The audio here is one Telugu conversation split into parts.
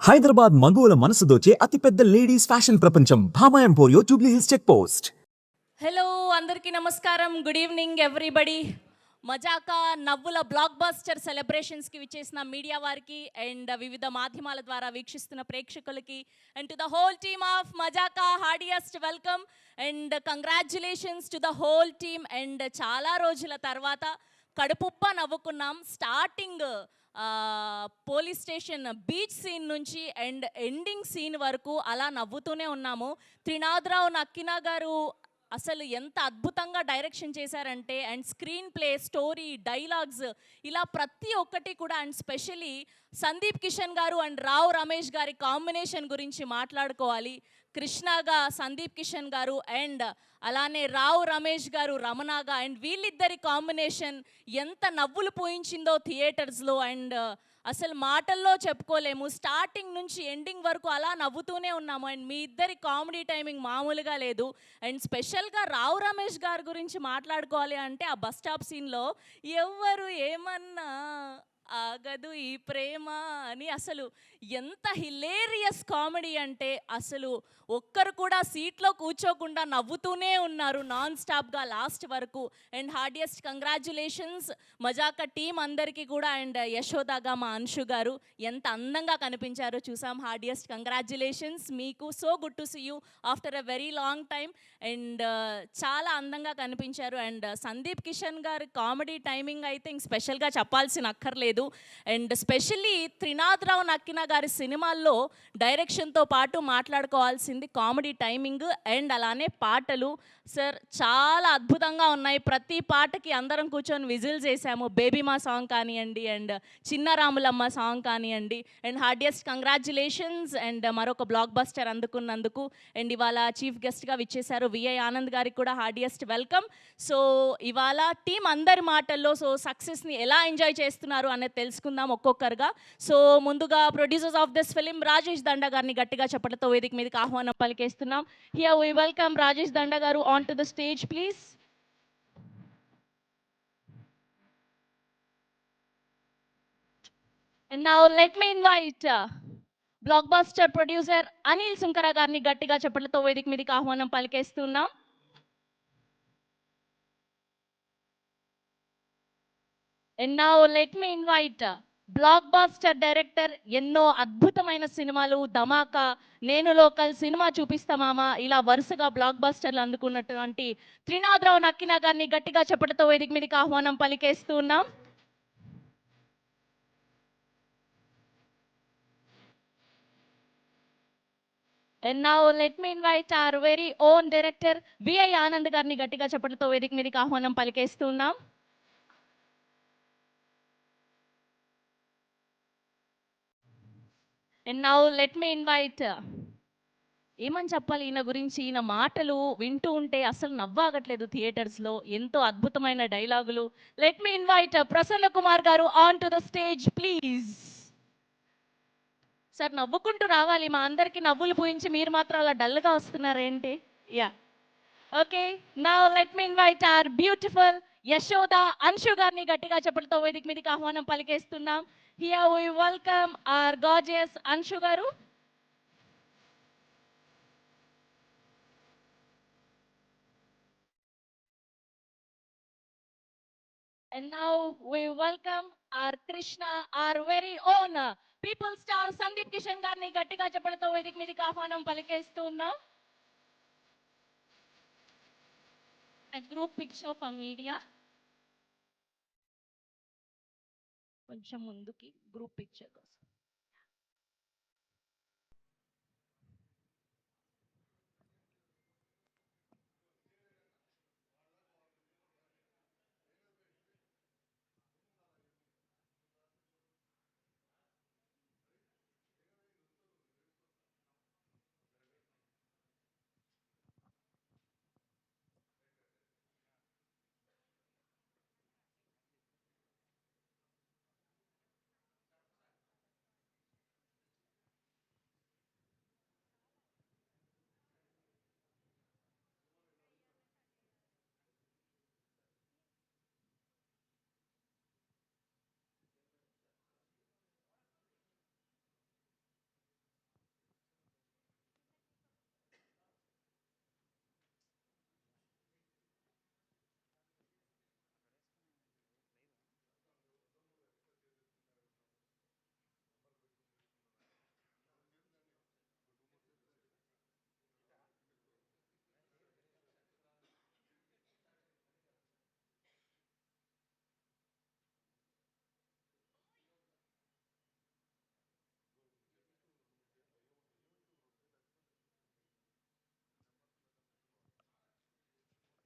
హైదరాబాద్ మగువల మనసు దోచే అతిపెద్ద లేడీస్ ఫ్యాషన్ ప్రపంచం Bhama Emporio Jubilee Hills check post. Hello అందరికీ నమస్కారం, గుడ్ ఈవినింగ్ ఎవ్రీబడి. మజాకా నవ్వుల బ్లాక్ బస్టర్ సెలబ్రేషన్స్కి విచ్చేసిన మీడియా వారికి అండ్ వివిధ మాధ్యమాల ద్వారా వీక్షిస్తున్న ప్రేక్షకులకి and to the whole team of Mazaka heartiest welcome and congratulations to the whole team. And చాలా రోజుల తర్వాత కడుపుప్ప నవ్వుకున్నాం. Starting police station beach scene నుంచి అండ్ ఎండింగ్ సీన్ వరకు అలా నవ్వుతూనే ఉన్నాము. త్రినాథరావు నక్కినా గారు అసలు ఎంత అద్భుతంగా డైరెక్షన్ చేశారంటే, and screen play, story, dialogues ఇలా ప్రతి ఒక్కటి కూడా. అండ్ స్పెషలీ సందీప్ కిషన్ గారు అండ్ రావు రమేష్ గారి కాంబినేషన్ గురించి మాట్లాడుకోవాలి. కృష్ణగా సందీప్ కిషన్ గారు అండ్ అలానే రావు రమేష్ గారు రమణగా, అండ్ వీళ్ళిద్దరి కాంబినేషన్ ఎంత నవ్వులు పోయించిందో థియేటర్స్లో. అండ్ అసలు మాటల్లో చెప్పుకోలేము. స్టార్టింగ్ నుంచి ఎండింగ్ వరకు అలా నవ్వుతూనే ఉన్నాము. అండ్ మీ ఇద్దరి కామెడీ టైమింగ్ మామూలుగా లేదు. అండ్ స్పెషల్గా రావు రమేష్ గారి గురించి మాట్లాడుకోవాలి అంటే, ఆ బస్ స్టాప్ సీన్లో ఎవరు ఏమన్నా ఆగదు ఈ ప్రేమ అని అసలు ఎంత హిలేరియస్ కామెడీ అంటే, అసలు ఒక్కరు కూడా సీట్లో కూర్చోకుండా నవ్వుతూనే ఉన్నారు నాన్ స్టాప్గా లాస్ట్ వరకు. And heartiest congratulations Majaka team అందరికీ కూడా. అండ్ యశోదాగా మా అంశు గారు ఎంత అందంగా కనిపించారో చూసాం. హార్డియస్ట్ కంగ్రాచ్యులేషన్స్ మీకు. So good to see you after a very long time. And చాలా అందంగా కనిపించారు. అండ్ సందీప్ కిషన్ గారి కామెడీ టైమింగ్ అయితే ఇంక స్పెషల్గా చెప్పాల్సిన అక్కర్లేదు. అండ్ స్పెషల్లీ త్రినాథరావు నక్కినా గారి సినిమాల్లో డైరెక్షన్తో పాటు మాట్లాడుకోవాల్సింది కామెడీ టైమింగ్ అండ్ అలానే పాటలు. సార్ చాలా అద్భుతంగా ఉన్నాయి. ప్రతి పాటకి అందరం కూర్చొని విజిల్స్ వేసాము. బేబీమా సాంగ్ కానివ్వండి, అండ్ చిన్న రాములమ్మ సాంగ్ కానివ్వండి. అండ్ హార్డియస్ట్ కంగ్రాచ్యులేషన్స్ అండ్ మరొక బ్లాక్ బస్టర్ అందుకున్నందుకు. అండ్ ఇవాళ చీఫ్ గెస్ట్గా విచ్చేశారు విఐ ఆనంద్ గారికి కూడా హార్డియస్ట్ వెల్కమ్. సో ఇవాళ టీం అందరి మాటల్లో సక్సెస్ని ఎలా ఎంజాయ్ చేస్తున్నారు అనేది తెలుసుకుందాం ఒక్కొక్కరుగా. సో ముందుగా producers of this film Rajesh Danda గారిని గట్టిగా చెప్పడంతో వేదిక మీదకి ఆహ్వానం పలికేస్తున్నాం. Here we welcome Rajesh Danda గారు on to the stage please. And now let me invite blockbuster producer Anil Sunkara గారిని గట్టిగా చెప్పడంతో వేదిక మీదకి ఆహ్వానం పలికేస్తున్నాం. And now let me invite blockbuster director, ఎన్నో అద్భుతమైన సినిమాలు, ధమాకా, నేను లోకల్, సినిమా చూపిస్తామామా ఇలా వరుసగా బ్లాక్ బాస్టర్లు అందుకున్నటువంటి త్రినాథరావు నక్కినా గారిని గట్టిగా చెప్పడంతో వేదిక మీదకి ఆహ్వానం పలికేస్తున్నాం. And now let me invite our very own director VI Anand గారిని గట్టిగా చెప్పడంతో వేదిక మీదకి ఆహ్వానం పలికేస్తున్నాం. And now let me invite ఏమని చెప్పాలి ఈయన గురించి. ఈయన మాటలు వింటూ ఉంటే అసలు నవ్వాగట్లేదు థియేటర్స్లో. ఎంతో అద్భుతమైన డైలాగులు. Let me invite Prasanna Kumar garu on to the stage please. Sir నవ్వుకుంటూ రావాలి, మా అందరికి నవ్వులు పూయించి మీరు మాత్రం అలా డల్గా వస్తున్నారేంటి? Yeah okay. Now let me invite our beautiful Yashoda Anshu గారిని గట్టిగా చెప్పడంతో వేదిక మీదకి ఆహ్వానం పలికేస్తున్నాం. Here we welcome our gorgeous Anshu garu. And now we welcome our Krishna, our very own people star Sandeep Kishan గారిని గట్టిగా చెప్పడంతో వేదిక మీదకి ఆహ్వానం పలికేస్తున్నాం. A group picture for media. కొంచెం ముందుకి గ్రూప్ పిక్చర్ కోసం.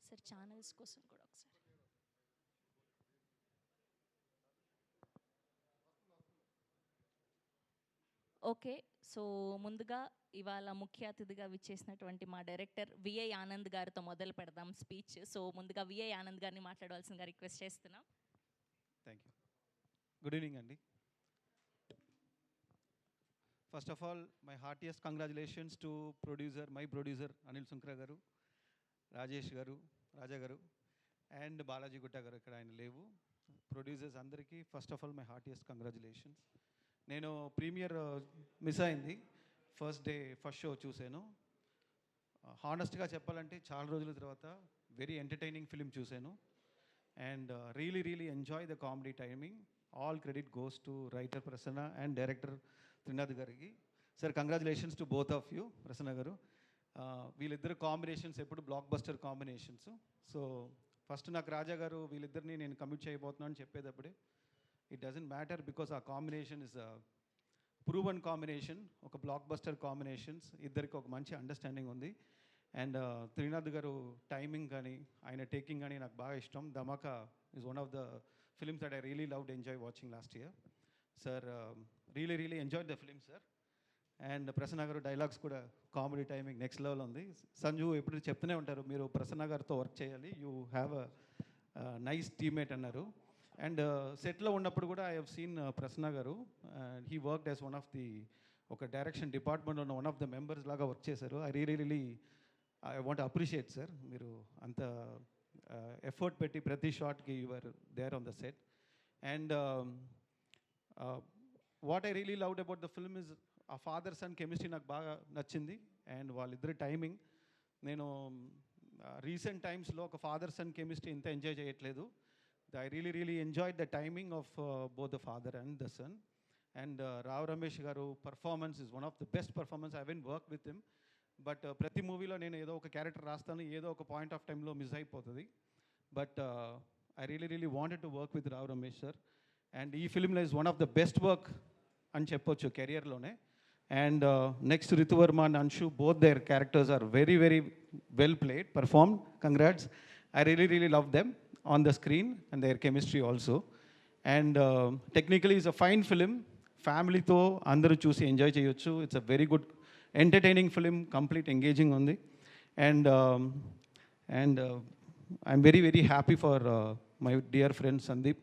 సార్ ఛానల్స్ కోసం కూడా ఒకసారి. ఓకే, సో ముందుగా ఇవాళ ముఖ్య అతిథిగా విచ్చేసినటువంటి మా డైరెక్టర్ విఐ ఆనంద్ గారితో మొదలు పెడదాం స్పీచ్. సో ముందుగా విఐ ఆనంద్ గారిని మాట్లాడవలసిందిగా రిక్వెస్ట్ చేస్తున్నాం. Thank you. గుడ్ ఈవినింగ్ అండి. First of all my heartiest congratulations to my producer Anil Sunkara గారు, రాజేష్ గారు, రాజా గారు అండ్ బాలాజీ గుట్ట గారు. ఇక్కడ ఆయన లేవు. ప్రొడ్యూసర్స్ అందరికీ first of all my heartiest congratulations. నేను ప్రీమియర్ మిస్ అయింది. ఫస్ట్ షో చూశాను. హానెస్ట్గా చెప్పాలంటే చాలా రోజుల తర్వాత వెరీ ఎంటర్టైనింగ్ ఫిలిం చూశాను. And really enjoy the comedy timing. All credit goes to writer Prasanna and director Trinath గారికి. Sir congratulations to both of you. Prasanna garu, వీళ్ళిద్దరు కాంబినేషన్స్ ఎప్పుడు blockbuster combinations. So first నాకు రాజా గారు వీళ్ళిద్దరిని నేను కమిట్ చేయబోతున్నాను అని చెప్పేటప్పుడే ఇట్ డజంట్ మ్యాటర్ బికాస్ ఆ కాంబినేషన్ ఇస్ ప్రూవన్ కాంబినేషన్, ఒక బ్లాక్ బస్టర్ కాంబినేషన్స్. ఇద్దరికి ఒక మంచి అండర్స్టాండింగ్ ఉంది. అండ్ త్రినాథ్ గారు టైమింగ్ కానీ ఆయన టేకింగ్ కానీ నాకు బాగా ఇష్టం. Dhamaka is one of the films that I really loved enjoy watching last year. Sir really enjoy the film sir. And Prasanna garu dialogues కూడా కామెడీ టైమింగ్ నెక్స్ట్ లెవెల్ ఉంది. సంజు ఎప్పుడు చెప్తూనే ఉంటారు మీరు ప్రసన్న గారితో వర్క్ చేయాలి, you have a nice teammate అన్నారు. అండ్ సెట్లో ఉన్నప్పుడు కూడా I have seen Prasanna garu, he worked as one of the ఒక డైరెక్షన్ డిపార్ట్మెంట్లో ఉన్న వన్ ఆఫ్ ద మెంబర్స్ లాగా వర్క్ చేశారు. I want appreciate sir. మీరు అంత ఎఫర్ట్ పెట్టి ప్రతి షాట్కి you're there on the set. And what I really loved about the film is a father son chemistry నాకు బాగా నచ్చింది. అండ్ వాళ్ళిద్దరి టైమింగ్ నేను రీసెంట్ టైమ్స్లో ఒక ఫాదర్ సన్ కెమిస్ట్రీ ఇంత ఎంజాయ్ చేయట్లేదు. I really enjoyed the timing of both the father and the son. And Rao Ramesh garu performance is one of the best performance. I haven't worked with him, but prati movie lo nenu edo oka character rastanu, edo oka point of time lo miss ayipotadi. But I really wanted to work with Rao Ramesh sir. And ee film lo is one of the best work ani cheppochu career lone. And next Ritu Verma and Anshu, both their characters are very well played, performed. Congrats. I really love them on the screen and their chemistry also. And technically it's a fine film. Family tho andaru chusi enjoy cheyochu. It's a very good entertaining film, complete engaging on the. And I'm very happy for my dear friend Sandeep,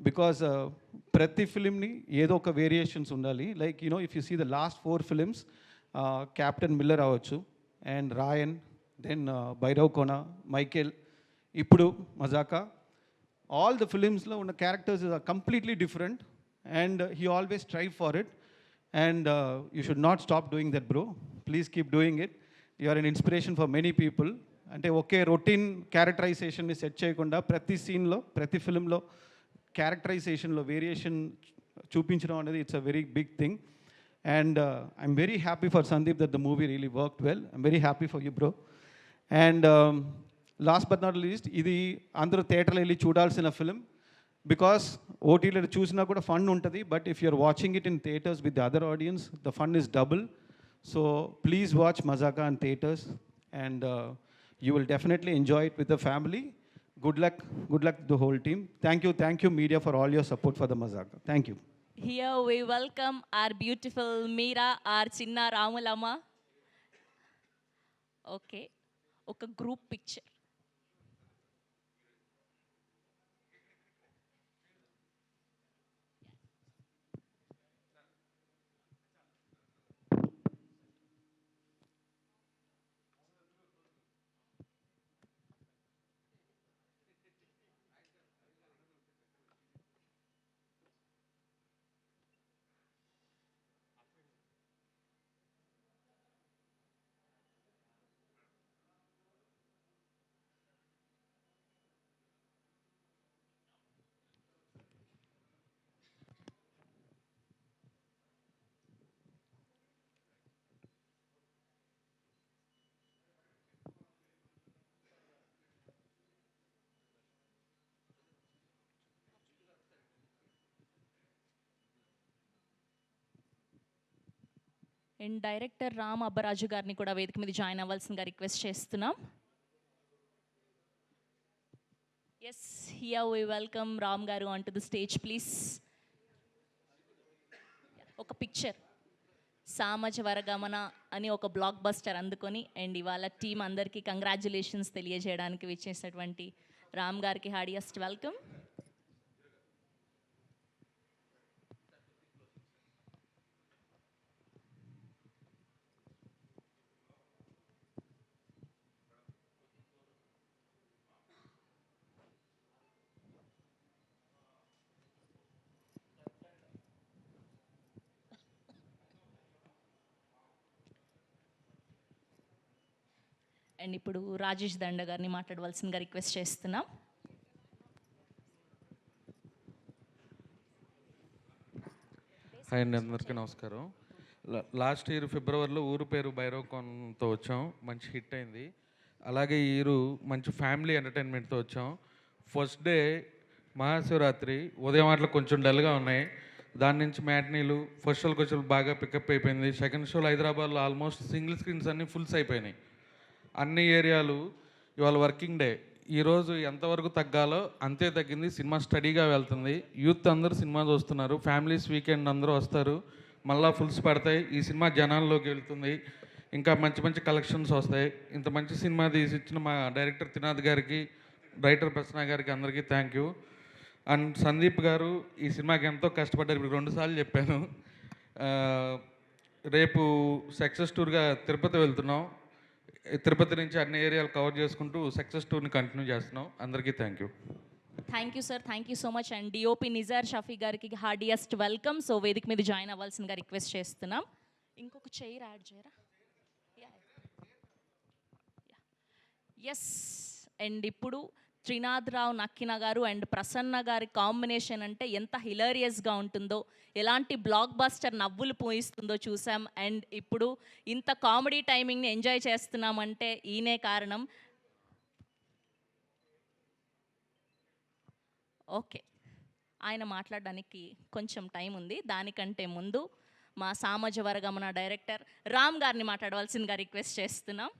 because prati film ni edo oka variations undali. Like, you know, if you see the last 4 films, Captain Miller avachchu and Ryan, then Bhairav Kona, Michael, ఇప్పుడు మజాకా, ఆల్ ద ఫిలిమ్స్లో ఉన్న characters are completely different. And he always strive for it. And you should not stop doing that bro. Please keep doing it. You are an inspiration for many people. అంటే ఒకే రొటీన్ క్యారెక్టరైజేషన్ని సెట్ చేయకుండా ప్రతి సీన్లో, ప్రతి ఫిలింలో క్యారెక్టరైజేషన్లో వేరియేషన్ చూపించడం అనేది it's a very big thing. And I'm very happy for Sundeep that the movie really worked well. I'm very happy for you bro. And last but not least, ఇది అందరూ థియేటర్లో వెళ్ళి చూడాల్సిన ఫిలిం. బికాస్ ఓటీలో చూసినా కూడా ఫన్ ఉంటుంది, but if you're watching it in theatres with the other audience, the fun is double. So please watch Mazaka in theatres and you will definitely enjoy it with the family. Good luck the whole team. Thank you media for all your support for the Mazaka. Thank you. Here we welcome our beautiful Meera, our Chinna Ramulama. Okay, oka group picture. And director Ram Abbaraju గారిని కూడా వేదిక మీద జాయిన్ అవ్వాల్సిందిగా రిక్వెస్ట్ చేస్తున్నాం. Yes, here we welcome Ram Garu onto the stage, please. ఒక పిక్చర్ సామజ వరగమన అని ఒక బ్లాక్ బస్టర్ అందుకొని అండ్ ఇవాళ టీం అందరికీ కంగ్రాచులేషన్స్ తెలియజేయడానికి విచ్చేసినటువంటి రామ్ గారికి హార్డియస్ట్ వెల్కమ్. అండ్ ఇప్పుడు రాజేష్ దండ గారిని మాట్లాడవలసిందిగా రిక్వెస్ట్ చేస్తున్నాం. హాయ్ అండి, అందరికీ నమస్కారం. లాస్ట్ ఇయర్ ఫిబ్రవరిలో ఊరు పేరు భైరవకోన్తో వచ్చాం, మంచి హిట్ అయింది. అలాగే ఈ ఇయర్ మంచి ఫ్యామిలీ ఎంటర్టైన్మెంట్తో వచ్చాం. ఫస్ట్ డే మహాశివరాత్రి ఉదయం ఆటలు కొంచెం డల్గా ఉన్నాయి, దాని నుంచి మ్యాట్నీలు ఫస్ట్ షోకి వచ్చి బాగా పికప్ అయిపోయింది. సెకండ్ షోలో హైదరాబాద్లో ఆల్మోస్ట్ సింగిల్ స్క్రీన్స్ అన్నీ ఫుల్స్ అయిపోయినాయి. అన్ని ఏరియాలు ఇవాళ వర్కింగ్ డే, ఈరోజు ఎంతవరకు తగ్గాలో అంతే తగ్గింది. సినిమా స్టడీగా వెళ్తుంది, యూత్ అందరూ సినిమా చూస్తున్నారు, ఫ్యామిలీస్ వీకెండ్ అందరూ వస్తారు, మళ్ళీ ఫుల్స్ పడతాయి. ఈ సినిమా జనాల్లోకి వెళ్తుంది, ఇంకా మంచి మంచి కలెక్షన్స్ వస్తాయి. ఇంత మంచి సినిమా తీసి ఇచ్చిన మా డైరెక్టర్ త్రినాథ్ గారికి, రైటర్ ప్రసన్న గారికి అందరికీ థ్యాంక్ యూ. అండ్ సందీప్ గారు ఈ సినిమాకి ఎంతో కష్టపడ్డారు, ఇప్పుడు 2 సార్లు చెప్పాను. రేపు సక్సెస్ టూర్గా తిరుపతి వెళ్తున్నాం, తిరుపతి నుంచి అన్ని ఏరియాలు కవర్ చేసుకుంటూ సక్సెస్ టూర్ని కంటిన్యూ చేస్తున్నాం. అందరికీ thank you. Thank you sir, thank you so much. And DOP Nizar Shafi గారికి హార్డియస్ట్ వెల్కమ్. సో వేదిక మీద జాయిన్ అవ్వాల్సిందిగా రిక్వెస్ట్ చేస్తున్నాం. ఇంకొక చైర్ యాడ్ చేయరా? ఎస్. అండ్ ఇప్పుడు త్రినాథ్ రావు నక్కిన గారు అండ్ ప్రసన్న గారి కాంబినేషన్ అంటే ఎంత హిలేరియస్గా ఉంటుందో, ఎలాంటి బ్లాక్ బస్టర్ నవ్వులు పోయిస్తుందో చూసాం. అండ్ ఇప్పుడు ఇంత కామెడీ టైమింగ్ని ఎంజాయ్ చేస్తున్నామంటే ఈయనే కారణం. ఓకే, ఆయన మాట్లాడడానికి కొంచెం టైం ఉంది. దానికంటే ముందు మా సామజ వరగమన డైరెక్టర్ రామ్ గారిని మాట్లాడవలసిందిగా రిక్వెస్ట్ చేస్తున్నాం.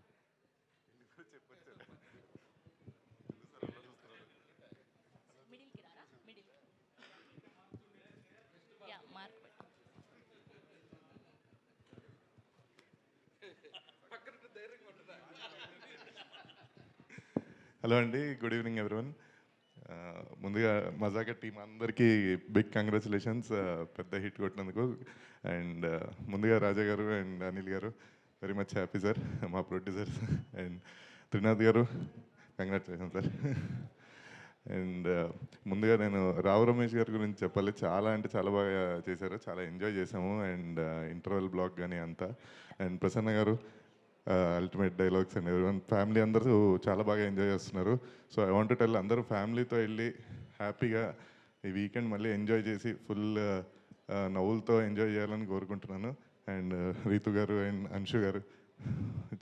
హలో అండి, గుడ్ ఈవినింగ్ ఎవ్రీవన్. ముందుగా మజాకా టీం అందరికీ బిగ్ కంగ్రాచులేషన్స్, పెద్ద హిట్ కొట్టినందుకు. అండ్ ముందుగా రాజా గారు అండ్ అనిల్ గారు వెరీ మచ్ హ్యాపీ సార్, మా ప్రొడ్యూసర్స్. అండ్ త్రినాథ్ గారు కంగ్రాచులేషన్ సార్. అండ్ ముందుగా నేను రావు రమేష్ గారి గురించి చెప్పాలి. చాలా అంటే చాలా బాగా చేశారు, చాలా ఎంజాయ్ చేసాము. అండ్ ఇంటర్వెల్ బ్లాక్ కానీ అంతా. అండ్ ప్రసన్న గారు ultimate dialogues and everyone family అందరూ చాలా బాగా ఎంజాయ్ చేస్తున్నారు. So I want to tell, అందరూ ఫ్యామిలీతో వెళ్ళి హ్యాపీగా ఈ వీకెండ్ మళ్ళీ ఎంజాయ్ చేసి ఫుల్ నవ్వులతో ఎంజాయ్ చేయాలని కోరుకుంటున్నాను. అండ్ రీతు గారు అండ్ అంశు గారు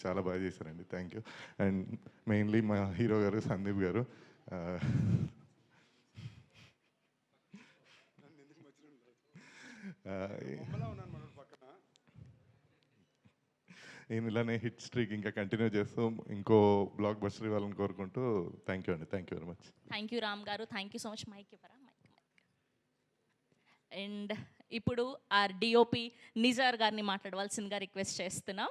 చాలా బాగా చేశారండి, థ్యాంక్ యూ. అండ్ మెయిన్లీ మా హీరో గారు సందీప్ గారు, నేను ఇలానే హిట్ స్ట్రీక్ ఇంకా కంటిన్యూ చేస్తూ ఇంకో బ్లాక్ బస్టర్ ఇవ్వాలని కోరుకుంటూ థ్యాంక్ యూ అండి, thank you very much. Thank you Ram garu, thank you so much. Mike ఇవ్వరా? మైక్. అండ్ ఇప్పుడు ఆర్ డిఓపి నిజార్ గారిని మాట్లాడవలసిందిగా రిక్వెస్ట్ చేస్తున్నాం.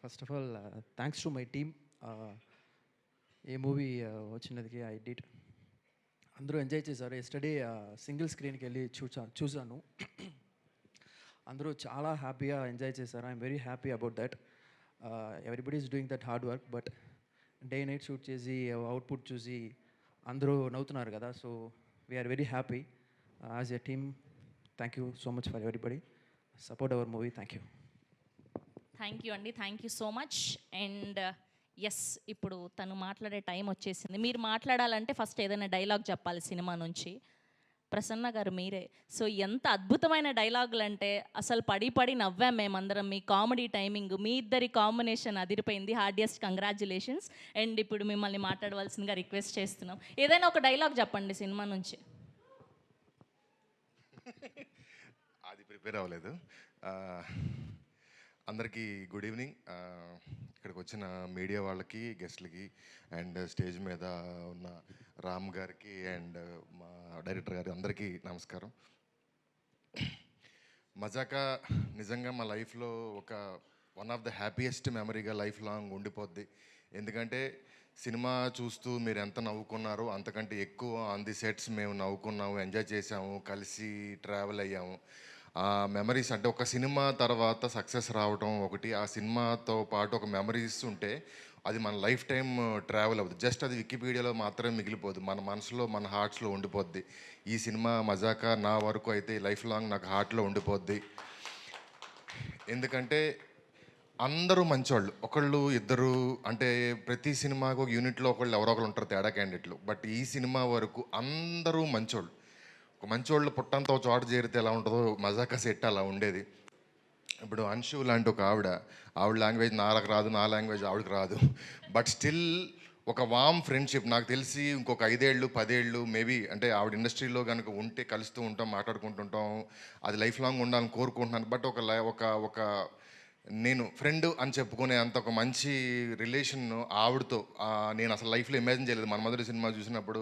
First of all thanks to my team. ఏ మూవీ వచ్చినదికి ఐ డిడ్, అందరూ ఎంజాయ్ చేశారు. ఎస్టర్డే సింగిల్ స్క్రీన్కి వెళ్ళి చూసాను, అందరూ చాలా హ్యాపీగా ఎంజాయ్ చేశారు. I'm very happy about that. Everybody is doing that hard work, but day night shoot చేసి అవుట్పుట్ చూసి అందరూ నవ్వుతున్నారు కదా. So we're very happy as a team. Thank you so much for everybody, support our movie. Thank you. Thank you అండి, thank you so much. And yes, ఇప్పుడు తను మాట్లాడే టైం వచ్చేసింది. మీరు మాట్లాడాలంటే ఫస్ట్ ఏదైనా డైలాగ్ చెప్పాలి సినిమా నుంచి. ప్రసన్న గారు మీరే. సో ఎంత అద్భుతమైన డైలాగులు అంటే అసలు పడి పడి నవ్వాం మేమందరం. మీ కామెడీ టైమింగ్, మీ ఇద్దరి కాంబినేషన్ అదిరిపోయింది. Heartiest congratulations. అండ్ ఇప్పుడు మిమ్మల్ని మాట్లాడవలసిందిగా రిక్వెస్ట్ చేస్తున్నాం. ఏదైనా ఒక డైలాగ్ చెప్పండి సినిమా నుంచి. అది ప్రిపేర్ అవ్వలేదు. ఆ, అందరికీ గుడ్ ఈవినింగ్. ఇక్కడికి వచ్చిన మీడియా వాళ్ళకి, గెస్ట్లకి, అండ్ స్టేజ్ మీద ఉన్న రామ్ గారికి అండ్ మా డైరెక్టర్ గారికి అందరికీ నమస్కారం. మజాకా నిజంగా మా లైఫ్లో ఒక వన్ ఆఫ్ ద హ్యాపీయెస్ట్ మెమరీగా లైఫ్ లాంగ్ ఉండిపోద్ది. ఎందుకంటే సినిమా చూస్తూ మీరు ఎంత నవ్వుకున్నారో అంతకంటే ఎక్కువ ఆన్ ది సెట్స్ మేము నవ్వుకున్నాము, ఎంజాయ్ చేసాము, కలిసి ట్రావెల్ అయ్యాము. ఆ మెమరీస్ అంటే ఒక సినిమా తర్వాత సక్సెస్ రావడం ఒకటి, ఆ సినిమాతో పాటు ఒక మెమరీస్ ఉంటే అది మన లైఫ్ టైం ట్రావెల్ అవుతుంది. జస్ట్ అది వికీపీడియాలో మాత్రమే మిగిలిపోదు, మన మనసులో, మన హార్ట్స్లో ఉండిపోద్ది. ఈ సినిమా మజాకా నా వరకు అయితే లైఫ్ లాంగ్ నాకు హార్ట్లో ఉండిపోద్ది. ఎందుకంటే అందరూ మంచోళ్ళు, ఒకళ్ళు ఇద్దరు అంటే ప్రతి సినిమాకు ఒక యూనిట్లో ఒకళ్ళు ఎవరో ఒకరు ఉంటారు తేడా క్యాండిడేట్లు. బట్ ఈ సినిమా వరకు అందరూ మంచోళ్ళు. ఒక మంచోళ్ళు పుట్టంతో చోట చేరితే ఎలా ఉంటుందో మజాకా సెట్ అలా ఉండేది. ఇప్పుడు అన్షు లాంటి ఒక ఆవిడ లాంగ్వేజ్ నాకు రాదు, నా లాంగ్వేజ్ ఆవిడకి రాదు. బట్ స్టిల్ ఒక వామ్ ఫ్రెండ్షిప్. నాకు తెలిసి ఇంకొక 5 ఏళ్ళు 10 ఏళ్ళు మేబీ అంటే ఆవిడ ఇండస్ట్రీలో కనుక ఉంటే కలుస్తూ ఉంటాం, మాట్లాడుకుంటుంటాం. అది లైఫ్ లాంగ్ ఉండాలని కోరుకుంటున్నాను. బట్ ఒక నేను ఫ్రెండ్ అని చెప్పుకునే అంత ఒక మంచి రిలేషన్ ఆవిడతో నేను అసలు లైఫ్లో ఇమాజిన్ చేయలేదు. మన మొదటి సినిమా చూసినప్పుడు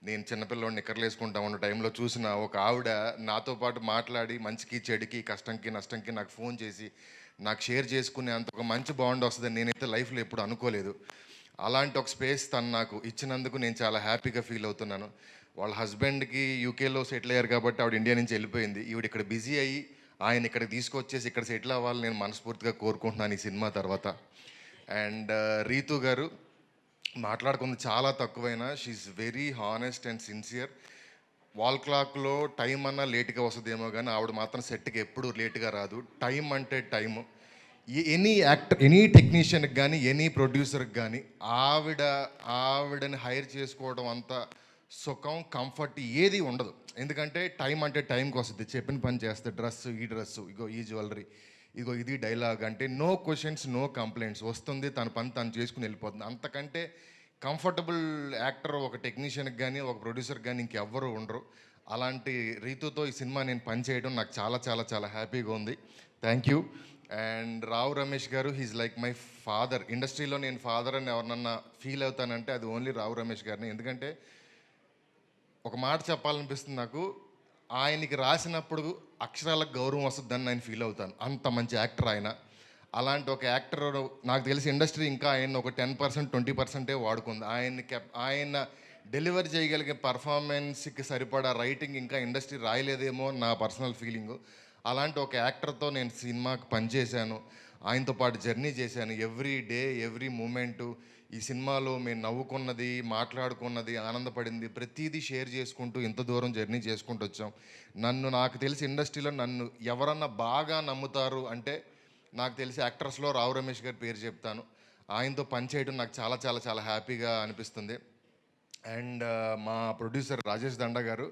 నేను చిన్నపిల్లవాడిని నిక్కర్లు వేసుకుంటా ఉన్న టైంలో చూసిన ఒక ఆవిడ నాతో పాటు మాట్లాడి మంచికి చెడుకి కష్టంకి నష్టంకి నాకు ఫోన్ చేసి నాకు షేర్ చేసుకునే అంత ఒక మంచి బాండ్ వస్తుందని నేనైతే లైఫ్లో ఎప్పుడు అనుకోలేదు. అలాంటి ఒక స్పేస్ తను నాకు ఇచ్చినందుకు నేను చాలా హ్యాపీగా ఫీల్ అవుతున్నాను. వాళ్ళ హస్బెండ్కి యూకేలో సెటిల్ అయ్యారు కాబట్టి ఆవిడ ఇండియా నుంచి వెళ్ళిపోయింది. ఈవిడ ఇక్కడ బిజీ అయ్యి ఆయన ఇక్కడ తీసుకొచ్చేసి ఇక్కడ సెటిల్ అవ్వాలని నేను మనస్ఫూర్తిగా కోరుకుంటున్నాను ఈ సినిమా తర్వాత. అండ్ రీతు గారు మాట్లాడుకుంది చాలా తక్కువైనా she's very honest and sincere. Wall క్లాక్లో టైం అన్నా లేట్గా వస్తుందేమో కానీ ఆవిడ మాత్రం సెట్కి ఎప్పుడు లేట్గా రాదు. టైం అంటే టైము. ఎనీ యాక్టర్, ఎనీ టెక్నీషియన్కి కానీ ఎనీ ప్రొడ్యూసర్కి కానీ ఆవిడని హైర్ చేసుకోవడం అంత సుఖం, కంఫర్ట్ ఏది ఉండదు. ఎందుకంటే టైం అంటే టైంకి వస్తుంది, చెప్పిన పని చేస్తే డ్రెస్సు, ఈ డ్రెస్సు, ఇగో ఈ జ్యువెలరీ, ఇగో ఇది డైలాగ్ అంటే నో క్వశ్చన్స్, నో కంప్లైంట్స్, వస్తుంది తన పని తను చేసుకుని వెళ్ళిపోతుంది. అంతకంటే కంఫర్టబుల్ యాక్టర్ ఒక టెక్నీషియన్కి కానీ ఒక ప్రొడ్యూసర్కి కానీ ఇంకెవ్వరూ ఉండరు. అలాంటి రీతుతో ఈ సినిమా నేను పనిచేయడం నాకు చాలా చాలా చాలా హ్యాపీగా ఉంది. Thank you. అండ్ రావు రమేష్ గారు, హీజ్ లైక్ మై ఫాదర్. ఇండస్ట్రీలో నేను ఫాదర్ అని ఎవరినన్నా ఫీల్ అవుతానంటే అది ఓన్లీ రావు రమేష్ గారిని. ఎందుకంటే ఒక మాట చెప్పాలనిపిస్తుంది నాకు, ఆయనకి రాసినప్పుడు అక్షరాలకు గౌరవం వస్తుందని నేను ఫీల్ అవుతాను. అంత మంచి యాక్టర్ ఆయన. అలాంటి ఒక యాక్టర్ నాకు తెలిసి ఇండస్ట్రీ ఇంకా ఆయన ఒక 10% 20% వాడుకుంది. ఆయన డెలివరీ చేయగలిగే పర్ఫార్మెన్స్కి సరిపడా రైటింగ్ ఇంకా ఇండస్ట్రీ రాయలేదేమో నా పర్సనల్ ఫీలింగు. అలాంటి ఒక యాక్టర్తో నేను సినిమాకి పనిచేశాను, ఆయనతో పాటు జర్నీ చేశాను. ఎవ్రీ డే, ఎవ్రీ మూమెంటు ఈ సినిమాలో మేము నవ్వుకున్నది, మాట్లాడుకున్నది, ఆనందపడింది ప్రతిదీ షేర్ చేసుకుంటూ ఇంత దూరం జర్నీ చేసుకుంటూ వచ్చాం. నాకు తెలిసి ఇండస్ట్రీలో నన్ను ఎవరన్నా బాగా నమ్ముతారు అంటే నాకు తెలిసి యాక్టర్స్లో రావు రమేష్ గారి పేరు చెప్తాను. ఆయనతో పనిచేయడం నాకు చాలా చాలా చాలా హ్యాపీగా అనిపిస్తుంది. అండ్ మా ప్రొడ్యూసర్ రాజేష్ దండ గారు,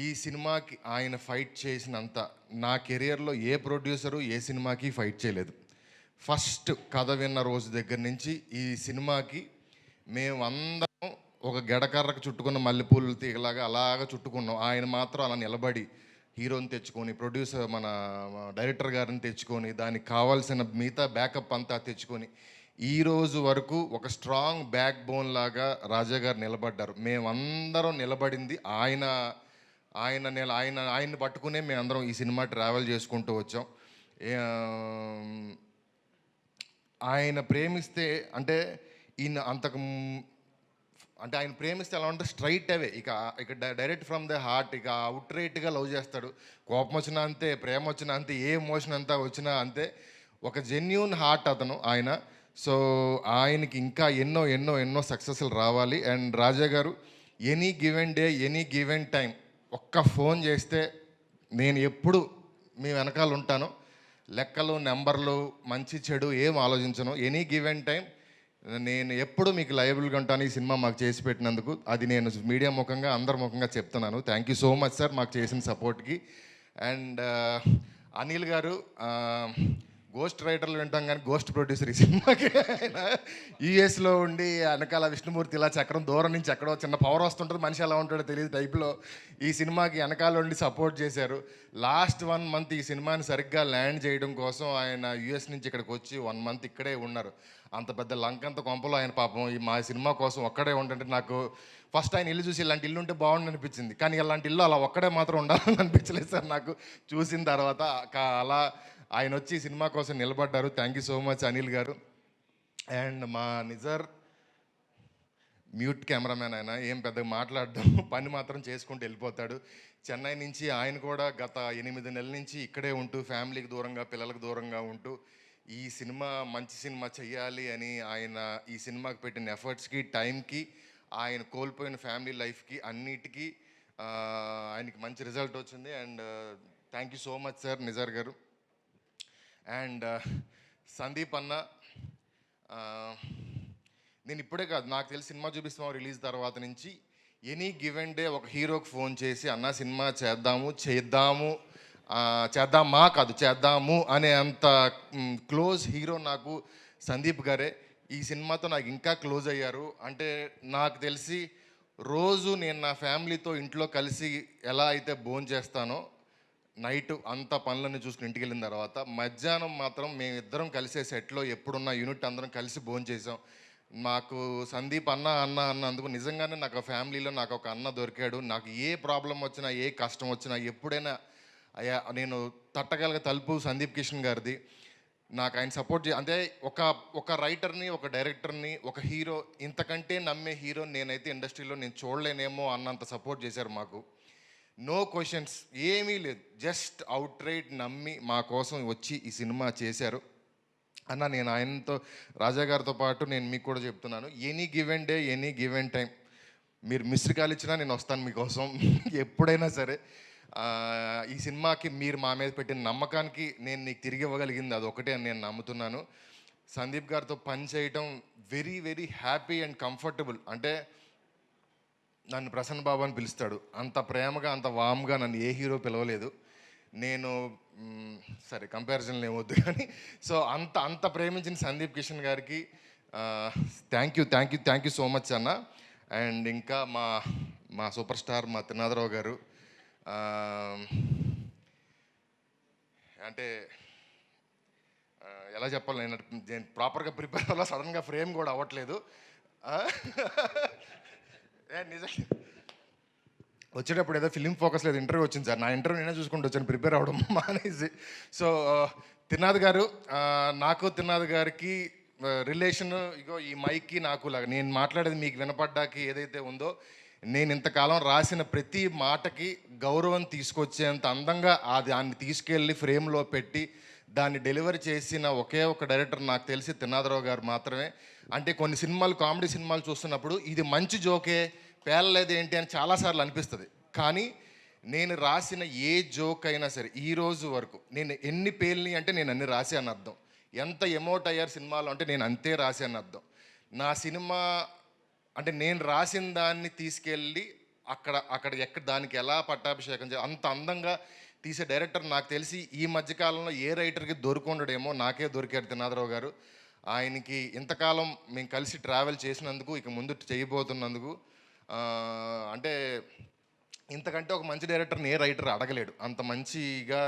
ఈ సినిమాకి ఆయన ఫైట్ చేసినంత నా కెరియర్లో ఏ ప్రొడ్యూసరు ఏ సినిమాకి ఫైట్ చేయలేదు. ఫస్ట్ కథ విన్న రోజు దగ్గర నుంచి ఈ సినిమాకి మేమందరం ఒక గెడకర్రకు చుట్టుకున్న మల్లెపూలు తీగలాగా అలాగా చుట్టుకున్నాం. ఆయన మాత్రం అలా నిలబడి హీరోని తెచ్చుకొని, ప్రొడ్యూసర్ మన డైరెక్టర్ గారిని తెచ్చుకొని, దానికి కావాల్సిన మిగతా బ్యాకప్ అంతా తెచ్చుకొని ఈ రోజు వరకు ఒక స్ట్రాంగ్ బ్యాక్ బోన్ లాగా రాజా గారు నిలబడ్డారు. మేమందరం నిలబడింది ఆయన్ని పట్టుకునే మేమందరం ఈ సినిమా ట్రావెల్ చేసుకుంటూ వచ్చాం. ఆయన ప్రేమిస్తే అంటే ఆయన ప్రేమిస్తే ఎలా ఉంటే స్ట్రైట్ అవే ఇక డైరెక్ట్ ఫ్రమ్ ద హార్ట్, ఇక అవుట్ రైట్గా లవ్ చేస్తాడు. కోపం వచ్చినా అంతే, ప్రేమ వచ్చినా అంతే, ఏ ఎమోషన్ అంతా వచ్చినా అంతే. ఒక జెన్యూన్ హార్ట్ అతను ఆయన. సో ఆయనకి ఇంకా ఎన్నో ఎన్నో ఎన్నో సక్సెస్లు రావాలి. అండ్ రాజా గారు, any given day, any given time ఒక్క ఫోన్ చేస్తే నేను ఎప్పుడు మీ వెనకాల ఉంటాను. లెక్కలు, నెంబర్లు, మంచి చెడు ఏం ఆలోచించను. ఎనీ గివెన్ టైం నేను ఎప్పుడు మీకు లయబుల్గా ఉంటాను. ఈ సినిమా మాకు చేసి పెట్టినందుకు అది నేను మీడియా ముఖంగా అందరి ముఖంగా చెప్తున్నాను. Thank you so much sir మాకు చేసిన సపోర్ట్కి. అండ్ అనిల్ గారు, గోస్ట్ రైటర్లు వింటాం కానీ గోస్ట్ ప్రొడ్యూసర్ ఈ సినిమాకి. ఆయన యూఎస్లో ఉండి వెనకాల విష్ణుమూర్తి ఇలా చక్రం దూరం నుంచి ఎక్కడో చిన్న పవర్ వస్తుంటుంది, మనిషి ఎలా ఉంటాడో తెలియదు టైప్లో ఈ సినిమాకి వెనకాల ఉండి సపోర్ట్ చేశారు. లాస్ట్ 1 మంత్ ఈ సినిమాని సరిగ్గా ల్యాండ్ చేయడం కోసం ఆయన యూఎస్ నుంచి ఇక్కడికి వచ్చి 1 మంత్ ఇక్కడే ఉన్నారు. అంత పెద్ద లంకంత కొంపలో ఆయన పాపం ఈ మా సినిమా కోసం ఒక్కడే ఉంటుంటే నాకు ఫస్ట్ ఆయన ఇల్లు చూసి ఇలాంటి ఇల్లు ఉంటే బాగుండి అనిపించింది. కానీ ఇలాంటి ఇల్లు అలా ఒక్కడే మాత్రం ఉండాలని అనిపించలేదు సార్ నాకు చూసిన తర్వాత. అలా ఆయన వచ్చి సినిమా కోసం నిలబడ్డారు. Thank you so much Anil గారు. అండ్ మా నిజర్ మ్యూట్ కెమెరామ్యాన్, ఆయన ఏం పెద్దగా మాట్లాడడం, పని మాత్రం చేసుకుంటూ వెళ్ళిపోతాడు. చెన్నై నుంచి ఆయన కూడా గత 8 నెలల నుంచి ఇక్కడే ఉంటూ ఫ్యామిలీకి దూరంగా పిల్లలకు దూరంగా ఉంటూ ఈ సినిమా మంచి సినిమా చెయ్యాలి అని ఆయన ఈ సినిమాకి పెట్టిన ఎఫర్ట్స్కి, టైంకి, ఆయన కోల్పోయిన ఫ్యామిలీ లైఫ్కి అన్నిటికీ ఆయనకి మంచి రిజల్ట్ వచ్చింది. And thank you so much sir Nijjar గారు. అండ్ సందీప్ అన్న, నేను ఇప్పుడే కాదు, నాకు తెలిసి సినిమా చూపిస్తాం రిలీజ్ తర్వాత నుంచి ఎనీ గివెన్ డే ఒక హీరోకి ఫోన్ చేసి అన్న సినిమా చేద్దాము అనే అంత క్లోజ్ హీరో నాకు సందీప్ గారే. ఈ సినిమాతో నాకు ఇంకా క్లోజ్ అయ్యారు. అంటే నాకు తెలిసి రోజు నేను నా ఫ్యామిలీతో ఇంట్లో కలిసి ఎలా అయితే భోంచేస్తానో నైట్ అంత పనులన్నీ చూసుకుని ఇంటికి వెళ్ళిన తర్వాత మధ్యాహ్నం మాత్రం మేమిద్దరం కలిసే సెట్లో ఎప్పుడున్న యూనిట్ అందరం కలిసి భోంచేసాం. నాకు సందీప్ అన్నందుకు నిజంగానే నాకు ఆ ఫ్యామిలీలో నాకు ఒక అన్న దొరికాడు. నాకు ఏ ప్రాబ్లం వచ్చినా, ఏ కష్టం వచ్చినా ఎప్పుడైనా నేను తట్టగలిగే తలుపు సందీప్ కిషన్ గారిది. నాకు ఆయన సపోర్ట్ అంటే ఒక రైటర్ని, ఒక డైరెక్టర్ని, ఒక హీరో, ఇంతకంటే నమ్మే హీరో నేనైతే ఇండస్ట్రీలో నేను చూడలేనేమో అన్నంత సపోర్ట్ చేశారు మాకు. నో క్వశ్చన్స్, ఏమీ లేదు, జస్ట్ అవుట్ రైట్ నమ్మి మా కోసం వచ్చి ఈ సినిమా చేశారు అన్న. నేను ఆయనతో, రాజా గారితో పాటు నేను మీకు కూడా చెప్తున్నాను, any given day, any given time మీరు మిస్డ్ కాల్ ఇచ్చినా నేను వస్తాను మీకోసం ఎప్పుడైనా సరే. ఈ సినిమాకి మీరు మా మీద పెట్టిన నమ్మకానికి నేను నీకు తిరిగి ఇవ్వగలిగింది అది ఒకటే అని నేను నమ్ముతున్నాను. సందీప్ గారితో పని చేయటం very very happy and comfortable. అంటే నన్ను ప్రసన్న బాబు అని పిలుస్తాడు, అంత ప్రేమగా అంత వామ్గా నన్ను ఏ హీరో పిలవలేదు. నేను సరే కంపారిజన్లు ఏమొద్దు కానీ, సో అంత ప్రేమించిన సందీప్ కిషన్ గారికి థ్యాంక్ యూ సో మచ్ అన్న. అండ్ ఇంకా మా సూపర్ స్టార్ మా త్రినాథరావు గారు, అంటే ఎలా చెప్పాలి, నేను ప్రాపర్గా ప్రిపేర్ అవ్వాలా, సడన్గా ఫ్రేమ్ కూడా అవ్వట్లేదు. నిజంగా వచ్చేటప్పుడు ఏదో ఫిలిం ఫోకస్ లేదు, ఇంటర్వ్యూ వచ్చింది సార్, నా ఇంటర్వ్యూ నేనే చూసుకుంటూ వచ్చాను ప్రిపేర్ అవ్వడం మానేసి. సో త్రినాథ్ గారు, నాకు త్రినాథ్ గారికి రిలేషన్ ఇగో ఈ మైక్కి నాకు లాగా, నేను మాట్లాడేది మీకు వినపడ్డాకి ఏదైతే ఉందో, నేను ఇంతకాలం రాసిన ప్రతి మాటకి గౌరవం తీసుకొచ్చేంత అందంగా దాన్ని తీసుకెళ్ళి ఫ్రేమ్లో పెట్టి దాన్ని డెలివరీ చేసిన ఒకే ఒక డైరెక్టర్ నాకు తెలిసి త్రినాథరావు గారు మాత్రమే. అంటే కొన్ని సినిమాలు, కామెడీ సినిమాలు చూస్తున్నప్పుడు ఇది మంచి జోకే, పేలలేదు ఏంటి అని చాలాసార్లు అనిపిస్తుంది. కానీ నేను రాసిన ఏ జోక్ అయినా సరే ఈ రోజు వరకు నేను ఎన్ని పేలిని అంటే నేను అన్ని రాసి అని అర్థం, ఎంత ఎమోట్ అయ్యారు సినిమాలో అంటే నేను అంతే రాసి అని అర్థం. నా సినిమా అంటే నేను రాసిన దాన్ని తీసుకెళ్ళి ఎక్కడ దానికి ఎలా పట్టాభిషేకం చేయాలి అంత అందంగా తీసే డైరెక్టర్ నాకు తెలిసి ఈ మధ్యకాలంలో ఏ రైటర్కి దొరుకుండడేమో, నాకే దొరికారు త్రినాథరావు గారు. ఆయనకి ఇంతకాలం మేము కలిసి ట్రావెల్ చేసినందుకు, ఇక ముందు చేయబోతున్నందుకు, అంటే ఇంతకంటే ఒక మంచి డైరెక్టర్ని ఏ రైటర్ అడగలేడు. అంత మంచిగా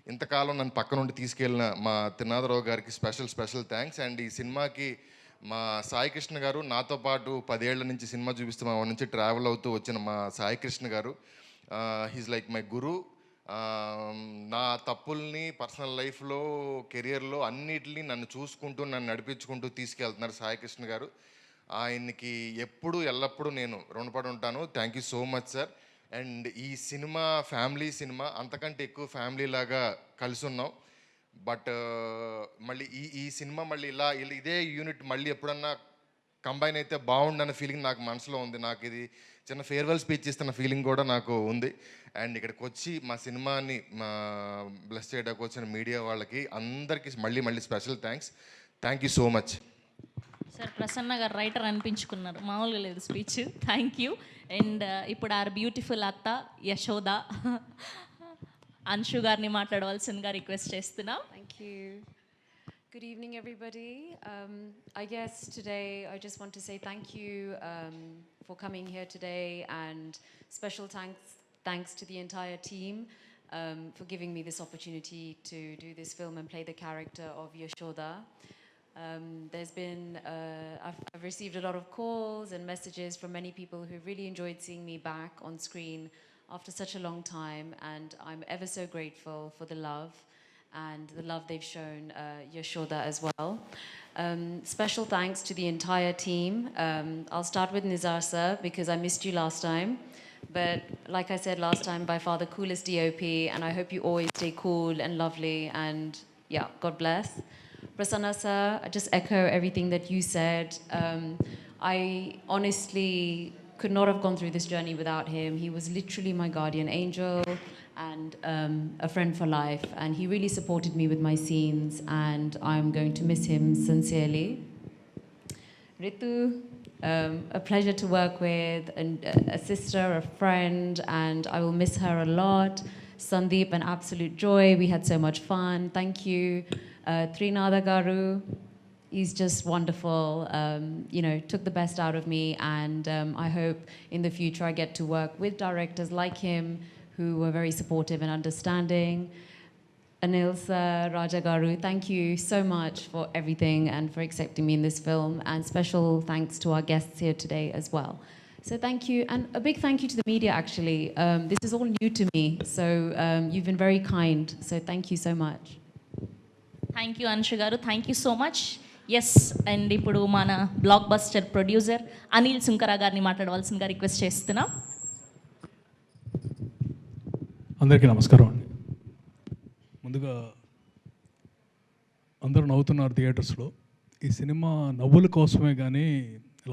ఇంతకాలం నన్ను పక్క నుండి తీసుకెళ్ళిన మా త్రినాథరావు గారికి స్పెషల్ థ్యాంక్స్. అండ్ ఈ సినిమాకి మా సాయి కృష్ణ గారు, నాతో పాటు 10 ఏళ్ల నుంచి సినిమా చూపిస్తూ మా నుంచి ట్రావెల్ అవుతూ వచ్చిన మా సాయి కృష్ణ గారు, హీస్ లైక్ మై గురు. నా తప్పుల్ని పర్సనల్ లైఫ్లో, కెరియర్లో అన్నిటిని నన్ను చూసుకుంటూ, నన్ను నడిపించుకుంటూ తీసుకెళ్తున్నారు సాయి కృష్ణ గారు. ఆయనకి ఎల్లప్పుడూ నేను రుణపడి ఉంటాను. Thank you so much sir. And ఈ సినిమా ఫ్యామిలీ సినిమా, అంతకంటే ఎక్కువ ఫ్యామిలీ లాగా కలిసి ఉన్నాం. బట్ మళ్ళీ ఈ సినిమా మళ్ళీ ఇదే యూనిట్ మళ్ళీ ఎప్పుడన్నా కంబైన్ అయితే బాగుండన్న ఫీలింగ్ నాకు మనసులో ఉంది. నాకు ఇది చిన్న ఫేర్వెల్ స్పీచ్ ఇస్తున్న ఫీలింగ్ కూడా నాకు ఉంది. అండ్ ఇక్కడికి వచ్చి మా సినిమాని బ్లెస్ చేయడానికి వచ్చిన మీడియా వాళ్ళకి అందరికీ మళ్ళీ special thank you so much sir. Prasanna గారు రైటర్ అనిపించుకున్నారు, మామూలుగా లేదు స్పీచ్. Thank you. అండ్ ఇప్పుడు ఆర్ బ్యూటిఫుల్ అత్త యశోద, అంశు గారిని మాట్లాడవలసిందిగా రిక్వెస్ట్ చేస్తున్నాం. Thank you. Good evening, everybody. I guess today I just want to say thank you for coming here today, and special thanks to the entire team for giving me this opportunity to do this film and play the character of Yashoda. There's been, I've received a lot of calls and messages from many people who really enjoyed seeing me back on screen after such a long time, and I'm ever so grateful for the love and the love they've shown Yashoda as well. Special thanks to the entire team. I'll start with Nizar sir because I missed you last time. But like I said last time, by far the coolest DOP, and I hope you always stay cool and lovely, and yeah, God bless. Prasanna sir, I just echo everything that you said. I honestly could not have gone through this journey without him. He was literally my guardian angel and a friend for life, and he really supported me with my scenes, and I'm going to miss him sincerely. Ritu, a pleasure to work with, and a sister, a friend, and I will miss her a lot. Sandeep, an absolute joy. We had so much fun. Thank you. Trinada Garu, he's just wonderful. You know, took the best out of me, and I hope in the future I get to work with directors like him who were very supportive and understanding. Anil sir, Raja Garu, thank you so much for everything and for accepting me in this film, and special thanks to our guests here today as well. So thank you, and a big thank you to the media actually. This is all new to me, so you've been very kind, so thank you so much. Thank you Anshu garu, thank you so much. Yes, and ఇప్పుడు మన blockbuster producer Anil Sunkara గారిని మాట్లాడవలసిందిగా రిక్వెస్ట్ చేస్తున్నాం. అందరికీ నమస్కారం అండి. ముందుగా అందరూ నవ్వుతున్నారు థియేటర్స్లో. ఈ సినిమా నవ్వుల కోసమే కానీ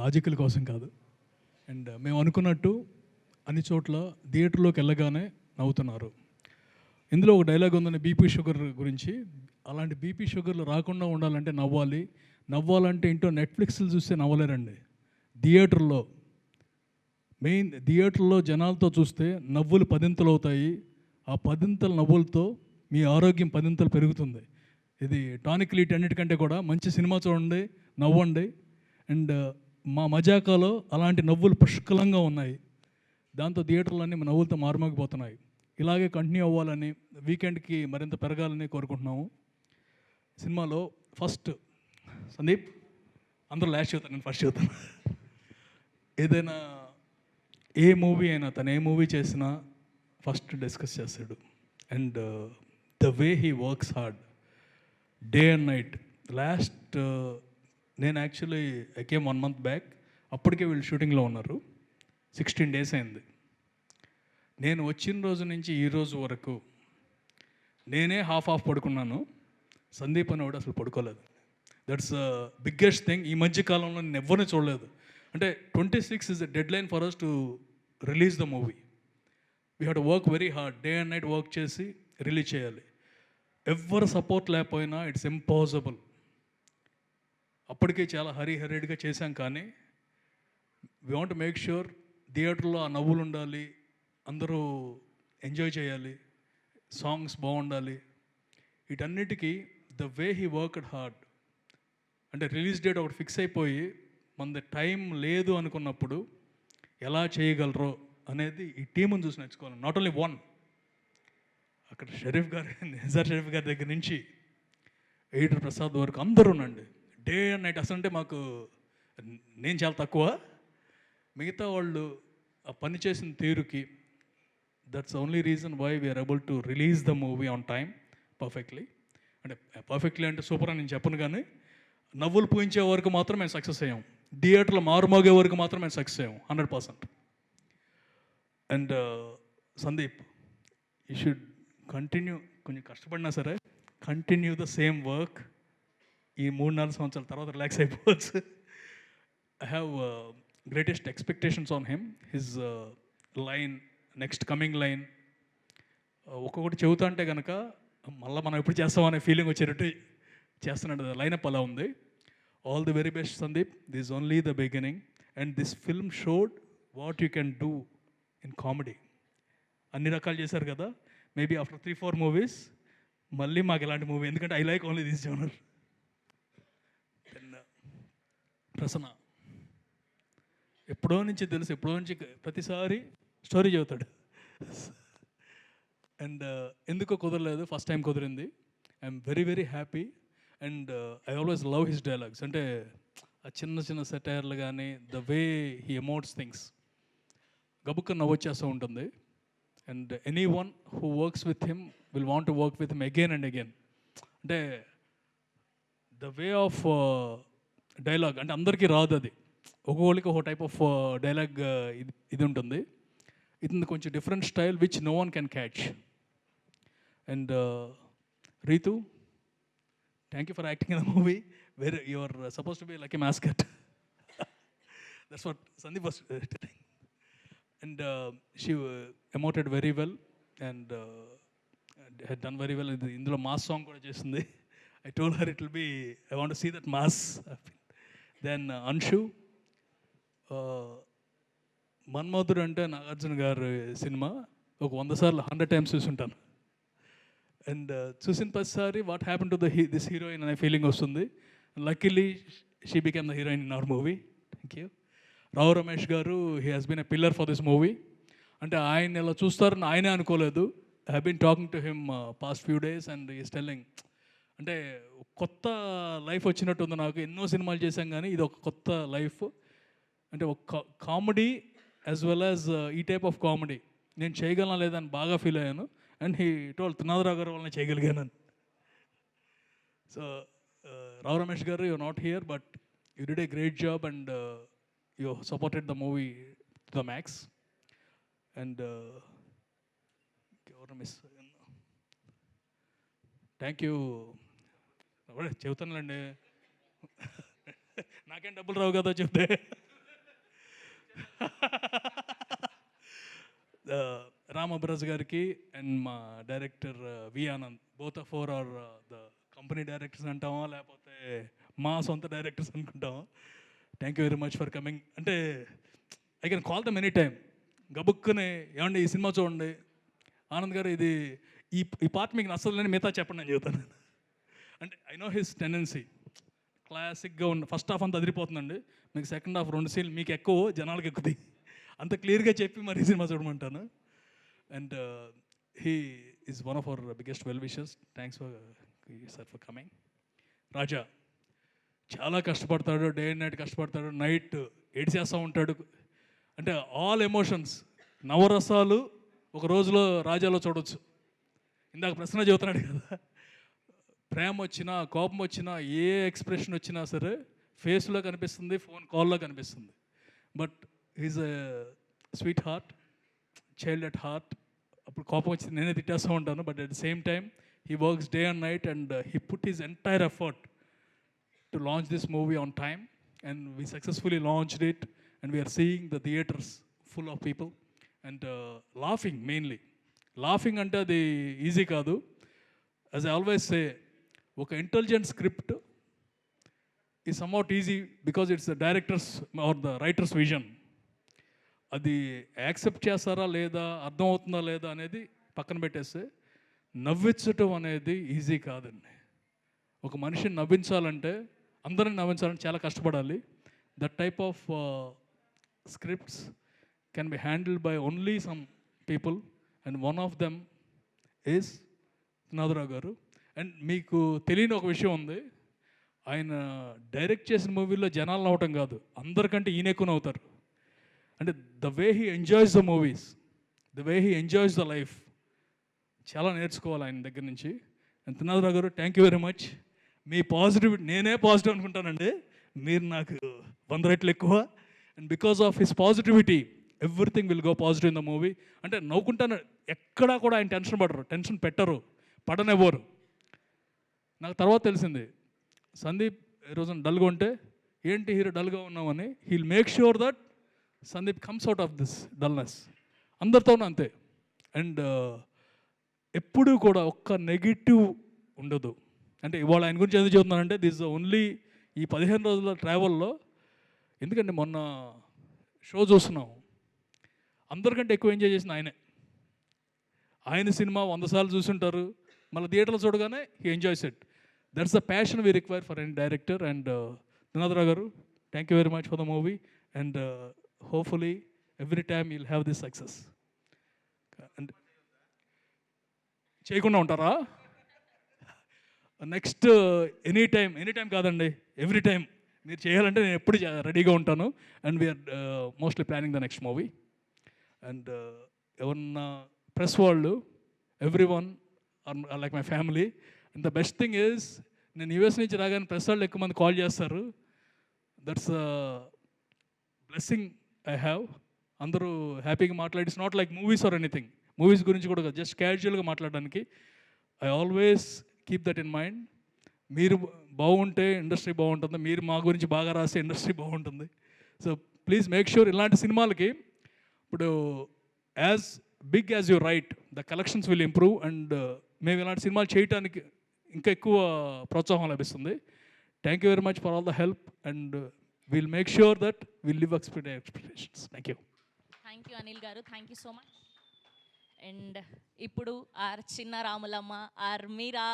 లాజికల్ కోసం కాదు. అండ్ మేము అనుకున్నట్టు అన్ని చోట్ల థియేటర్లోకి వెళ్ళగానే నవ్వుతున్నారు. ఇందులో ఒక డైలాగ్ ఉందని బీపీ షుగర్ గురించి. అలాంటి బీపీ షుగర్లు రాకుండా ఉండాలంటే నవ్వాలి. నవ్వాలంటే ఇంట్లో నెట్ఫ్లిక్స్లు చూస్తే నవ్వలేరండి. థియేటర్లో జనాలతో చూస్తే నవ్వులు 10 అవుతాయి. ఆ 10 నవ్వులతో మీ ఆరోగ్యం 10 పెరుగుతుంది. ఇది టానిక్ లీట్ అన్నిటికంటే కూడా మంచి సినిమా చూడండి, నవ్వండి. అండ్ మా మజాకాలో అలాంటి నవ్వులు పుష్కలంగా ఉన్నాయి. దాంతో థియేటర్లన్నీ నవ్వులతో మారుమోగిపోతున్నాయి. ఇలాగే కంటిన్యూ అవ్వాలని, వీకెండ్కి మరింత పెరగాలని కోరుకుంటున్నాము. సినిమాలో ఫస్ట్ సందీప్, అందరూ లాస్ట్ చెబుతాను, నేను ఫస్ట్ చెబుతాను. ఏదైనా ఏ మూవీ అయినా తను ఏ మూవీ చేసినా ఫస్ట్ డిస్కస్ చేస్తాడు. And the way he works hard day and night. Last నేను actually I came 1 month back. అప్పటికే వీళ్ళు షూటింగ్లో ఉన్నారు. 16 days అయింది. నేను వచ్చిన రోజు నుంచి ఈ రోజు వరకు నేనే హాఫ్ పడుకున్నాను. సందీప్ అనేవాడు అసలు పడుకోలేదు. That's biggest thing. ఈ మధ్య కాలంలో నేను ఎవరిని చూడలేదు. అంటే 26 is a deadline for us to release the movie. We had to work very hard, day and night work చేసి రిలీజ్ చేయాలి. ఎవరు సపోర్ట్ లేకపోయినా ఇట్స్ ఇంపాసిబుల్. అప్పటికే చాలా హరీడ్గా చేశాం, కానీ we want to make sure థియేటర్లో ఆ నవ్వులు ఉండాలి, అందరూ ఎంజాయ్ చేయాలి, సాంగ్స్ బాగుండాలి. వీటన్నిటికీ the way he worked hard. అంటే రిలీజ్ డేట్ ఒకటి ఫిక్స్ అయిపోయి మన టైం లేదు అనుకున్నప్పుడు ఎలా చేయగలరో అనేది ఈ టీముని చూసి నేర్చుకోవాలి. నాట్ ఓన్లీ వన్, అక్కడ నిజార్ షరీఫ్ గారి దగ్గర నుంచి ఎడిటర్ ప్రసాద్ వరకు అందరూ ఉండండి. Day and night. అసలు అంటే మాకు నేను చాలా తక్కువ, మిగతా వాళ్ళు ఆ పని చేసిన తీరుకి that's only reason why we're able to release the movie on time perfectly. అంటే పర్ఫెక్ట్లీ అంటే సూపర్ అని నేను చెప్పను, కానీ నవ్వులు పూయించే వరకు మాత్రం మేము సక్సెస్ అయ్యాం. థియేటర్లో మారుమోగే వరకు మాత్రం మేము సక్సెస్ అయ్యాం 100%. And Sandeep, you should continue, కొంచెం కష్టపడినా సరే కంటిన్యూ ద సేమ్ వర్క్. ఈ 3-4 సంవత్సరాల తర్వాత రిలాక్స్ అయిపోవచ్చు. I have greatest expectations on him. His line, next coming line ఒక్కొక్కటి చెబుతా అంటే కనుక మళ్ళీ మనం ఎప్పుడు చేస్తామనే ఫీలింగ్ వచ్చేటట్టు చేస్తున్నాడు. లైనప్ అలా ఉంది. All the very best Sandeep. This only the beginning, and this film showed what you can do in comedy. అన్ని రకాలు చేశారు కదా, మేబీ ఆఫ్టర్ 3-4 మూవీస్ మళ్ళీ మాకు ఇలాంటి మూవీ, ఎందుకంటే I like only this genre. Then Prasanna ఎప్పుడో నుంచి తెలుసు, ఎప్పుడో నుంచి ప్రతిసారి స్టోరీ చెబుతాడు. అండ్ ఎందుకో కుదరలేదు, ఫస్ట్ టైం కుదిరింది. I'm very very happy. And I always love his dialogues. అంటే ఆ చిన్న చిన్న సెటైర్లు కానీ, the way he emotes things గబుక్క నవ్వొచ్చేస్తూ ఉంటుంది. And anyone who works with him will want to work with him again and again. అంటే ద వే ఆఫ్ డైలాగ్ అంటే అందరికీ రాదు, అది ఒక్కొక్కరికి ఒక టైప్ ఆఫ్ డైలాగ్ ఇది ఉంటుంది. ఇది కొంచెం different style which no one can catch. And Ritu, thank you for acting in the movie where you are supposed to be like a mascot. That's what Sandeep was telling. And she emoted very well and had done very well. Indulo mass song kuda chestindi. I told her it will be, I want to see that mass. Then Anshu, మన్మధుడు అంటే నాగార్జున గారి సినిమా ఒక 100 సార్లు 100 టైమ్స్ చూసుంటాను. అండ్ చూసిన ప్రతిసారి what happen to this heroine అనే ఫీలింగ్ వస్తుంది. Luckily she became the heroine in our movie. Thank you. Rao Ramesh garu, he has been a pillar for this movie. అంటే ఆయన ఇలా చూస్తారని ఆయనే అనుకోలేదు. I have been talking to him past few days and is telling, అంటే కొత్త లైఫ్ వచ్చినట్టు ఉంది నాకు. ఎన్నో సినిమాలు చేశాం కానీ ఇది ఒక కొత్త లైఫ్. అంటే ఒక కామెడీ యాజ్ వెల్ యాజ్ ఈ టైప్ ఆఫ్ కామెడీ నేను చేయగలనా లేదని బాగా ఫీల్ అయ్యాను. అండ్ హీ టోల్ త్రినాథరావు గారు వల్ల చేయగలిగాను. So Rao Ramesh garu, you not here but you did a great job and you supported the movie to the max. And ఎవరు మిస్, థ్యాంక్ యూ. చెబుతానులేండి, నాకేం డబ్బులు రావు కదా చెప్తే. రామబ్రజ్ గారికి అండ్ మా director V Anand, both of for are the company directors అంటామా లేకపోతే మా సొంత డైరెక్టర్స్ అనుకుంటామా. Thank you very much for coming. అంటే I can call them any time. గబుక్కునే ఏమండి ఈ సినిమా చూడండి, ఆనంద్ గారు ఇది ఈ పార్ట్ మీకు నచ్చలేని మిగతా చెప్పండి అని చెబుతాను. అంటే ఐ నో హిస్ టెండెన్సీ, క్లాసిక్గా ఉన్న ఫస్ట్ హాఫ్ అంతా అదిరిపోతుందండి, మీకు సెకండ్ హాఫ్ 2 సీన్లు మీకు ఎక్కువ జనాలకు ఎక్కుతాయి, అంత క్లియర్గా చెప్పి మరి సినిమా చూడమంటాను. And he is one of our biggest well wishers. Thanks for sir for coming. Raja చాలా కష్టపడతాడు, డే అండ్ నైట్ కష్టపడతాడు, నైట్ ఏడ్చేస్తూ ఉంటాడు. అంటే ఆల్ ఎమోషన్స్, నవరసాలు ఒక రోజులో రాజాలో చూడవచ్చు. ఇందాక ప్రశ్న చెబుతున్నాడు కదా, ప్రేమ వచ్చినా కోపం వచ్చినా ఏ ఎక్స్ప్రెషన్ వచ్చినా సరే ఫేస్లో కనిపిస్తుంది, ఫోన్ కాల్లో కనిపిస్తుంది. But is a sweet heart, child at heart. అప్పుడు కోపం వచ్చి నేనే తిట్టేస్తూ ఉంటాను, but at the same time he works day and night and he put his entire effort to launch this movie on time, and we successfully launched it, and we are seeing the theaters full of people and laughing mainly. Laughing ante adi easy kaadu. As I always say, oka intelligent script is somewhat easy because it's the director's or the writer's vision. అది యాక్సెప్ట్ చేస్తారా లేదా, అర్థం అవుతుందా లేదా అనేది పక్కన పెట్టేస్తే, నవ్వించటం అనేది ఈజీ కాదండి. ఒక మనిషిని నవ్వించాలంటే, అందరిని నవ్వించాలంటే చాలా కష్టపడాలి. That type of scripts can be handled by only some people and one of them is Nadarao garu. And మీకు తెలియని ఒక విషయం ఉంది, ఆయన డైరెక్ట్ చేసిన మూవీలో జనాలు నవ్వటం కాదు, అందరికంటే ఈయన ఎక్కువ నవ్వుతారు. అంటే the way he enjoys the movies, the way he enjoys the life, చాలా నేర్చుకోవాలి ఆయన దగ్గర నుంచి. And Trinadha Rao garu, thank you very much. Me positivity, నేనే పాజిటివ్ అనుకుంటానండి, మీరు నాకు 100 రెట్లు ఎక్కువ. And because of his positivity everything will go positive in the movie. అంటే నవ్వుకుంటాను, ఎక్కడా కూడా ఆయన టెన్షన్ పడరు, టెన్షన్ పెట్టరు, పడనివ్వరు. నాకు తర్వాత తెలిసింది, సందీప్ ఈరోజు డల్గా ఉంటే ఏంటి హీరో డల్గా ఉన్నామని, heal make sure that Sandeep comes out of this dullness. అందరితోనూ అంతే. అండ్ ఎప్పుడూ కూడా ఒక్క నెగిటివ్ ఉండదు. అంటే ఇవాళ ఆయన గురించి ఎందుకు చెబుతున్నానంటే, దిస్ ఓన్లీ ఈ 15 రోజుల ట్రావెల్లో, ఎందుకంటే మొన్న షో చూస్తున్నాం, అందరికంటే ఎక్కువ ఎంజాయ్ చేసిన ఆయనే. ఆయన సినిమా 100 సార్లు చూసుంటారు, మళ్ళీ థియేటర్లో చూడగానే he enjoys it. That's the passion we require for an director. And Trinadha Rao garu, thank you very much for the movie. And hopefully every time you'll have this success. And చేయకుండా ఉంటారా? నెక్స్ట్ ఎనీ టైం కాదండి, ఎవ్రీ టైం మీరు చేయాలంటే నేను ఎప్పుడు రెడీగా ఉంటాను. And we are mostly planning the next movie. And ఎవరన్నా ప్రెస్ వాళ్ళు, everyone are like my family. And the best thing is, నేను యూఎస్ నుంచి రాగానే ప్రెస్ వాళ్ళు ఎక్కువ మంది కాల్ చేస్తారు. That's blessing I have. అందరూ హ్యాపీగా మాట్లాడి, it's not like movies or anything. Movies గురించి కూడా జస్ట్ క్యాజువల్గా మాట్లాడడానికి. I always keep that in mind. మీరు బాగుంటే ఇండస్ట్రీ బాగుంటుంది, మీరు మా గురించి బాగా రాసే ఇండస్ట్రీ బాగుంటుంది. సో ప్లీజ్ మేక్ షూర్ ఇలాంటి సినిమాలకి ఇప్పుడు as big as you right, the collections will improve. And మేము ఇలాంటి సినిమాలు చేయడానికి ఇంకా ఎక్కువ ప్రోత్సాహం లభిస్తుంది. Thank you very much for all the help. And will make sure that will live expectations. Thank you. Thank you Anil garu, thank you so much. And ఇప్పుడు ఆర్ చిన్న రాములమ్మ, ఆర్ మీరా,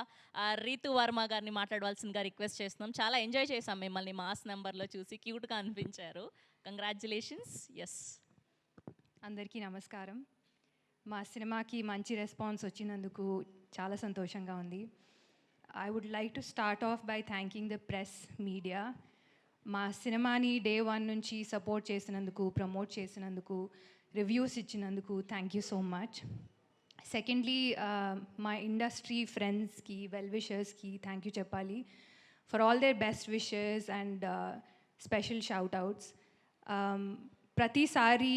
ఆర్ రీతు వర్మ గారిని మాట్లాడవలసిందిగా రిక్వెస్ట్ చేస్తున్నాం. చాలా ఎంజాయ్ చేసాం మిమ్మల్ని మాస్ నెంబర్లో చూసి, క్యూట్గా అనిపించారు. కంగ్రాచులేషన్స్. ఎస్, అందరికీ నమస్కారం. మా సినిమాకి మంచి రెస్పాన్స్ వచ్చినందుకు చాలా సంతోషంగా ఉంది. I would like to start off by thanking the press media. మా సినిమాని డే 1 నుంచి సపోర్ట్ చేసినందుకు, ప్రమోట్ చేసినందుకు, రివ్యూస్ ఇచ్చినందుకు thank you so much. Secondly, మా ఇండస్ట్రీ ఫ్రెండ్స్కి, వెల్ విషర్స్కి థ్యాంక్ యూ చెప్పాలి for all their best wishes and special shout outs. ప్రతిసారి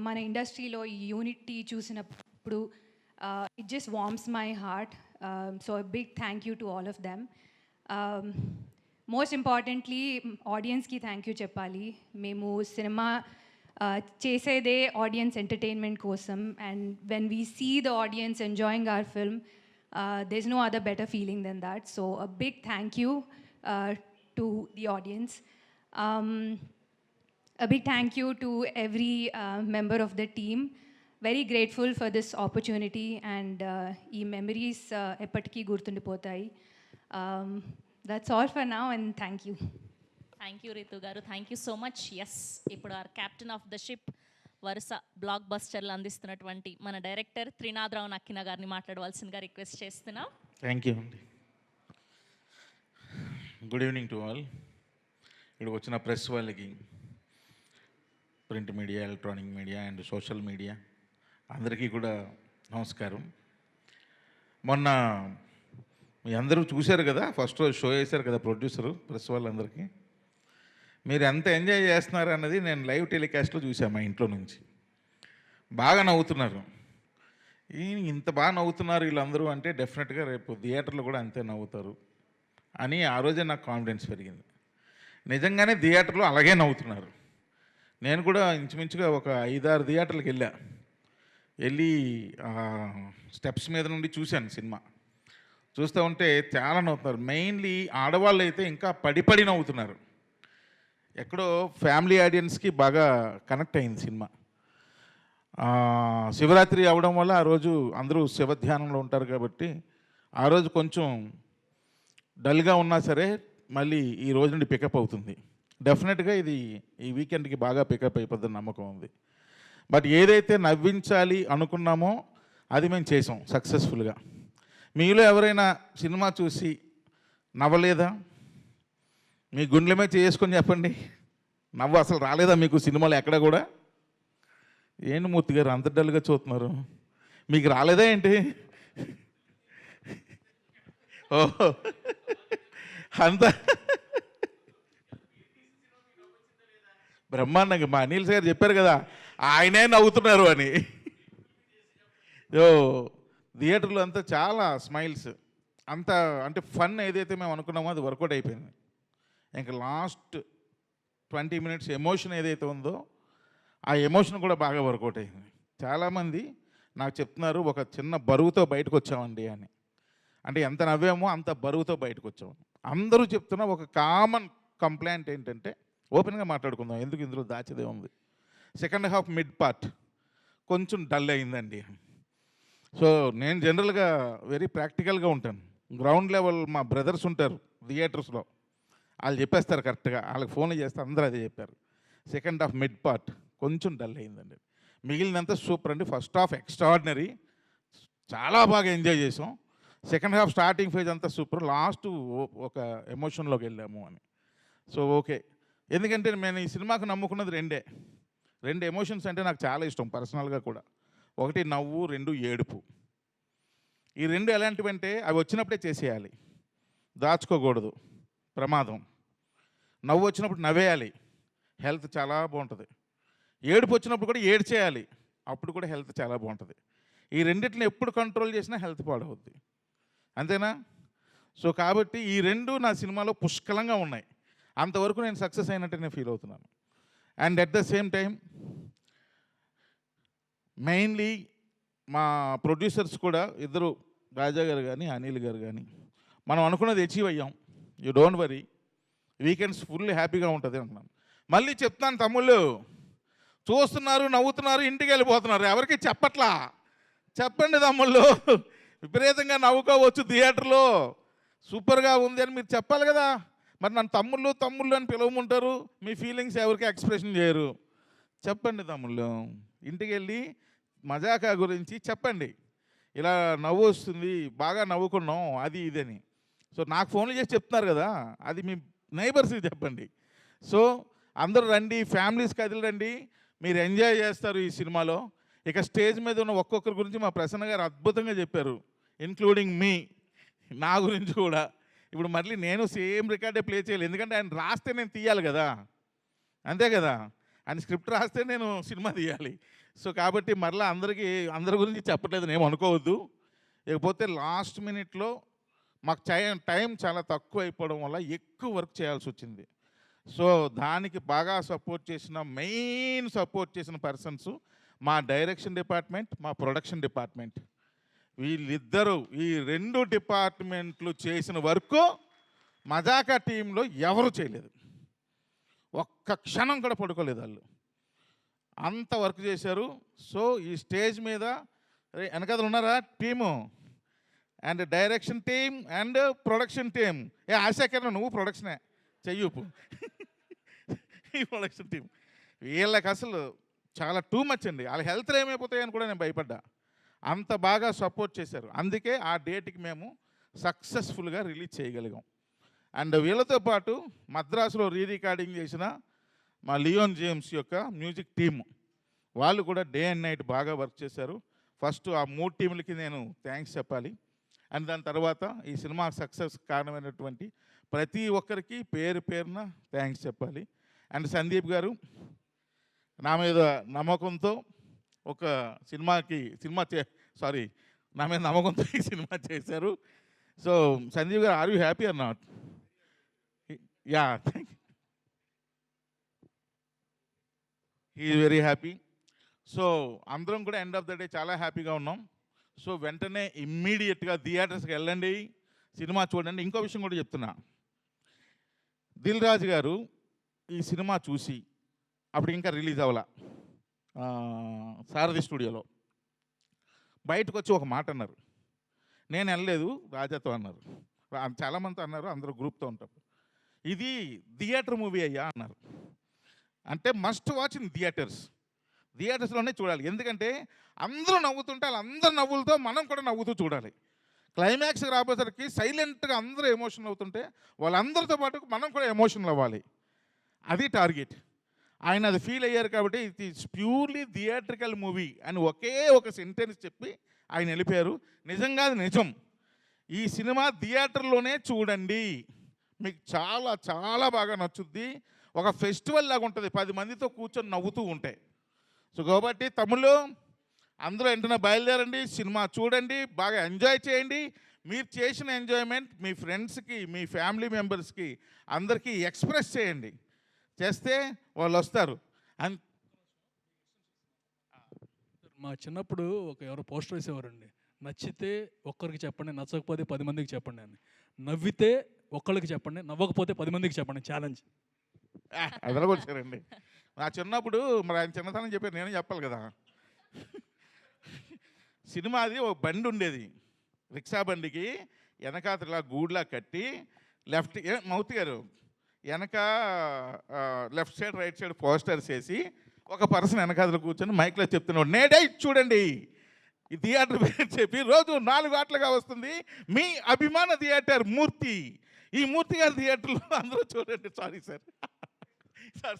మన ఇండస్ట్రీలో ఈ యూనిటీ చూసినప్పుడు it just warms my heart. So a big thank you to all of them. Most importantly ఆడియన్స్కి థ్యాంక్ యూ చెప్పాలి. మేము సినిమా చేసేదే ఆడియన్స్ ఎంటర్టైన్మెంట్ కోసం. And when we see the audience enjoying our film, there is no other better feeling than that. So a big thank you to the audience. A big thank you to every member of the team. Very grateful for this opportunity, and ee memories epatiki gurtundipotayi. That's all for now, and thank you. Thank you Ritu garu, thank you so much. Yes, ఇప్పుడు our captain of the ship, వరుస బ్లాక్ బస్టర్లు అందిస్తున్నటువంటి మన డైరెక్టర్ త్రినాథరావు నక్కిన గారిని మాట్లాడవలసిందిగా రిక్వెస్ట్ చేస్తున్నాం. థ్యాంక్ యూ అండి. Good evening to all. ఇక్కడ వచ్చిన ప్రెస్ వాళ్ళకి, print media, electronic media and social media అందరికీ కూడా నమస్కారం. మొన్న మీ అందరూ చూశారు కదా, ఫస్ట్ రోజు షో వేశారు కదా ప్రొడ్యూసరు, ప్రెస్ వాళ్ళందరికీ. మీరు ఎంత ఎంజాయ్ చేస్తున్నారు అన్నది నేను లైవ్ టెలికాస్ట్లో చూసాను మా ఇంట్లో నుంచి. బాగా నవ్వుతున్నారు. ఇంత బాగా నవ్వుతున్నారు వీళ్ళందరూ అంటే డెఫినెట్గా రేపు థియేటర్లో కూడా అంతే నవ్వుతారు అని ఆ రోజే నాకు కాన్ఫిడెన్స్ పెరిగింది. నిజంగానే థియేటర్లో అలాగే నవ్వుతున్నారు. నేను కూడా ఇంచుమించుగా ఒక 5-6 థియేటర్లకు వెళ్ళి స్టెప్స్ మీద నుండి చూశాను సినిమా. చూస్తూ ఉంటే చాలా నవ్వుతున్నారు. మెయిన్లీ ఆడవాళ్ళు అయితే ఇంకా పడి నవ్వుతున్నారు. ఎక్కడో ఫ్యామిలీ ఆడియన్స్కి బాగా కనెక్ట్ అయింది సినిమా. శివరాత్రి అవ్వడం వల్ల ఆ రోజు అందరూ శివధ్యానంలో ఉంటారు కాబట్టి ఆ రోజు కొంచెం డల్గా ఉన్నా సరే మళ్ళీ ఈ రోజు నుండి పికప్ అవుతుంది. డెఫినెట్గా ఇది ఈ వీకెండ్కి బాగా పికప్ అయిపోద్దని నమ్మకం ఉంది. బట్ ఏదైతే నవ్వించాలి అనుకున్నామో అది మేము చేసాం సక్సెస్ఫుల్గా. మీలో ఎవరైనా సినిమా చూసి నవ్వలేదా? మీ గుండెల మీద చేసుకొని చెప్పండి. నవ్వు అసలు రాలేదా మీకు సినిమాలో ఎక్కడ కూడా? ఏంటి మూర్తి గారు అంత డల్గా చూస్తున్నారు? మీకు రాలేదా ఏంటి? ఓహో, అంత బ్రహ్మాండంగా మా అనిల్ గారు చెప్పారు కదా, ఆయనే నవ్వుతున్నారు అని. థియేటర్లో అంతా చాలా స్మైల్స్, అంత అంటే ఫన్ ఏదైతే మేము అనుకున్నామో అది వర్కౌట్ అయిపోయింది. ఇంకా లాస్ట్ 20 minutes ఎమోషన్ ఏదైతే ఉందో ఆ ఎమోషన్ కూడా బాగా వర్కౌట్ అయింది. చాలామంది నాకు చెప్తున్నారు ఒక చిన్న బరువుతో బయటకు వచ్చామండి అని. అంటే ఎంత నవ్వామో అంత బరువుతో బయటకు వచ్చాము. అందరూ చెప్తున్న ఒక కామన్ కంప్లైంట్ ఏంటంటే, ఓపెన్గా మాట్లాడుకుందాం ఎందుకు ఇందులో దాచేదే ఉంది, సెకండ్ హాఫ్ మిడ్ పార్ట్ కొంచెం డల్ అయిందండి. సో నేను జనరల్గా వెరీ ప్రాక్టికల్గా ఉంటాను. గ్రౌండ్ లెవెల్ మా బ్రదర్స్ ఉంటారు థియేటర్స్లో, వాళ్ళు చెప్పేస్తారు కరెక్ట్గా. వాళ్ళకి ఫోన్లు చేస్తే అందరూ అదే చెప్పారు. సెకండ్ హాఫ్ మిడ్ పార్ట్ కొంచెం డల్ అయిందండి, మిగిలినంతా సూపర్ అండి. ఫస్ట్ హాఫ్ ఎక్స్ట్రాడినరీ, చాలా బాగా ఎంజాయ్ చేసాం. సెకండ్ హాఫ్ స్టార్టింగ్ ఫేజ్ అంతా సూపర్, లాస్ట్ ఒక ఎమోషన్లోకి వెళ్ళాము అని. సో ఓకే, ఎందుకంటే నేను ఈ సినిమాకు నమ్ముకున్నది రెండు ఎమోషన్స్ అంటే నాకు చాలా ఇష్టం పర్సనల్గా కూడా. ఒకటి నవ్వు, రెండు ఏడుపు. ఈ రెండు ఎలాంటివంటే అవి వచ్చినప్పుడే చేసేయాలి, దాచుకోకూడదు, ప్రమాదం. నవ్వు వచ్చినప్పుడు నవ్వేయాలి, హెల్త్ చాలా బాగుంటుంది. ఏడుపు వచ్చినప్పుడు కూడా ఏడ్చేయాలి, అప్పుడు కూడా హెల్త్ చాలా బాగుంటుంది. ఈ రెండింటిని ఎప్పుడు కంట్రోల్ చేసినా హెల్త్ పాడవుద్ది, అంతేనా? సో కాబట్టి ఈ రెండు నా సినిమాలో పుష్కలంగా ఉన్నాయి. అంతవరకు నేను సక్సెస్ అయినట్టు నేను ఫీల్ అవుతున్నాను. And at the same time mainly మా ప్రొడ్యూసర్స్ కూడా ఇద్దరు, రాజా గారు కానీ అనిల్ గారు కానీ, మనం అనుకున్నది అచీవ్ అయ్యాం. You don't worry, weekends full హ్యాపీగా ఉంటుంది అంటున్నాను. మళ్ళీ చెప్తాను తమ్ముళ్ళు, చూస్తున్నారు, నవ్వుతున్నారు, ఇంటికి వెళ్ళిపోతున్నారు, ఎవరికి చెప్పట్లా. చెప్పండి తమ్ముళ్ళు, విపరీతంగా నవ్వుకోవచ్చు థియేటర్లో, సూపర్గా ఉంది అని మీరు చెప్పాలి కదా. మరి నన్ను తమ్ముళ్ళు అని పిలవమంటారు, మీ ఫీలింగ్స్ ఎవరికి ఎక్స్ప్రెషన్ చేయరు. చెప్పండి తమ్ముళ్ళు, ఇంటికి వెళ్ళి మజాకా గురించి చెప్పండి, ఇలా నవ్వు వస్తుంది, బాగా నవ్వుకున్నాం, అది ఇదని. సో నాకు ఫోన్లు చేసి చెప్తున్నారు కదా, అది మీ నైబర్స్కి చెప్పండి. సో అందరూ రండి, ఫ్యామిలీస్ కదిలిరండి, మీరు ఎంజాయ్ చేస్తారు ఈ సినిమాలో. ఇక స్టేజ్ మీద ఉన్న ఒక్కొక్కరి గురించి మా ప్రసన్న గారు అద్భుతంగా చెప్పారు, ఇన్క్లూడింగ్ మీ, నా గురించి కూడా. ఇప్పుడు మళ్ళీ నేను సేమ్ రికార్డే ప్లే చేయాలి, ఎందుకంటే ఆయన రాస్తే నేను తీయాలి కదా, అంతే కదా. ఆయన స్క్రిప్ట్ రాస్తే నేను సినిమా తీయాలి. సో కాబట్టి మరలా అందరి గురించి చెప్పట్లేదు నేను అనుకోవద్దు. ఇకపోతే లాస్ట్ మినిట్లో మాకు టైం చాలా తక్కువ అయిపోవడం వల్ల ఎక్కువ వర్క్ చేయాల్సి వచ్చింది. సో దానికి బాగా మెయిన్ సపోర్ట్ చేసిన పర్సన్స్ మా డైరెక్షన్ డిపార్ట్మెంట్, మా ప్రొడక్షన్ డిపార్ట్మెంట్. వీళ్ళిద్దరూ, ఈ రెండు డిపార్ట్మెంట్లు చేసిన వర్క్ మజాకా టీంలో ఎవరు చేయలేదు. ఒక్క క్షణం కూడా పడుకోలేదు వాళ్ళు, అంత వర్క్ చేశారు. సో ఈ స్టేజ్ మీద వెనకదలు ఉన్నారా team, and direction team and production team. ఆశాకరణ నువ్వు ప్రొడక్షనే చెయ్యూపు ఈ ప్రొడక్షన్ టీం వీళ్ళకి అసలు చాలా టూ మచ్ అండి. వాళ్ళ హెల్త్ ఏమైపోతాయని కూడా నేను భయపడ్డా, అంత బాగా సపోర్ట్ చేశారు. అందుకే ఆ డేట్కి మేము సక్సెస్ఫుల్గా రిలీజ్ చేయగలిగాం. అండ్ వీళ్ళతో పాటు మద్రాసులో రికార్డింగ్ చేసిన మా లియోన్ జేమ్స్ యొక్క మ్యూజిక్ టీమ్, వాళ్ళు కూడా డే అండ్ నైట్ బాగా వర్క్ చేశారు. ఫస్ట్ ఆ 3 టీములకి నేను థ్యాంక్స్ చెప్పాలి. అండ్ దాని తర్వాత ఈ సినిమా సక్సెస్ కారణమైనటువంటి ప్రతి ఒక్కరికి పేరున థ్యాంక్స్ చెప్పాలి. అండ్ సందీప్ గారు నా మీద నమ్మకంతో నా మీద నమ్మకంతో ఈ సినిమా చేశారు. సో సందీప్ గారు, are you happy or not? Yeah, thank you. He is very happy. So అందరం కూడా ఎండ్ ఆఫ్ ద డే చాలా హ్యాపీగా ఉన్నాం. సో వెంటనే ఇమ్మీడియట్గా థియేటర్స్కి వెళ్ళండి, సినిమా చూడండి. ఇంకో విషయం కూడా చెప్తున్నా, దిల్ రాజు గారు ఈ సినిమా చూసి అప్పుడు ఇంకా రిలీజ్ అవ్వాల సారథి స్టూడియోలో, బయటకు వచ్చి ఒక మాట అన్నారు. నేను వెళ్ళలేదు, రాజాతో అన్నారు, చాలామంది అన్నారు, అందరూ గ్రూప్తో ఉంటారు. ఇది థియేటర్ మూవీ అయ్యా అన్నారు. అంటే మస్ట్ వాచ్ ఇన్ థియేటర్స్లోనే చూడాలి. ఎందుకంటే అందరూ నవ్వుతుంటే వాళ్ళందరూ నవ్వులతో మనం కూడా నవ్వుతూ చూడాలి. క్లైమాక్స్కి రాబోయేసరికి సైలెంట్గా అందరూ ఎమోషనల్ అవుతుంటే వాళ్ళందరితో పాటు మనం కూడా ఎమోషనల్ అవ్వాలి, అది టార్గెట్. ఆయన అది ఫీల్ అయ్యారు కాబట్టి it is purely theatrical movie అని ఒకే ఒక సెంటెన్స్ చెప్పి ఆయన వెళ్ళిపోయారు. నిజంగా అది నిజం. ఈ సినిమా థియేటర్లోనే చూడండి, మీకు చాలా చాలా బాగా నచ్చుద్ది. ఒక ఫెస్టివల్ లాగా ఉంటుంది, 10 మందితో కూర్చొని నవ్వుతూ ఉంటాయి. సో కాబట్టి తమ్ముళ్ళు అందరూ వెంటనే బయలుదేరండి, సినిమా చూడండి, బాగా ఎంజాయ్ చేయండి. మీరు చేసిన ఎంజాయ్మెంట్ మీ ఫ్రెండ్స్కి, మీ ఫ్యామిలీ మెంబర్స్కి అందరికీ ఎక్స్ప్రెస్ చేయండి. చేస్తే వాళ్ళు వస్తారు. మా చిన్నప్పుడు ఎవరో పోస్టర్ వేసేవారండి, నచ్చితే ఒక్కరికి చెప్పండి, నచ్చకపోతే 10 మందికి చెప్పండి అని. నవ్వితే ఒక్కరికి చెప్పండి, నవ్వకపోతే 10 మందికి చెప్పండి, ఛాలెంజ్. అదలగొచ్చారండి. నా చిన్నప్పుడు మరి ఆయన చిన్నతనం చెప్పారు, నేను చెప్పాలి కదా. సినిమాది ఒక బండి ఉండేది, రిక్షా బండికి వెనకాతలా గూడ్లా కట్టి లెఫ్ట్ మౌత్ గారు వెనక left side right side posters వేసి ఒక పర్సన్ వెనకాతలు కూర్చొని మైక్లో చెప్తున్నాడు, నేడే చూడండి ఈ థియేటర్ పేరు చెప్పి రోజు 4 గంటలుగా వస్తుంది మీ అభిమాన థియేటర్ మూర్తి, ఈ మూర్తి గారి థియేటర్లో అందరూ చూడండి. సారీ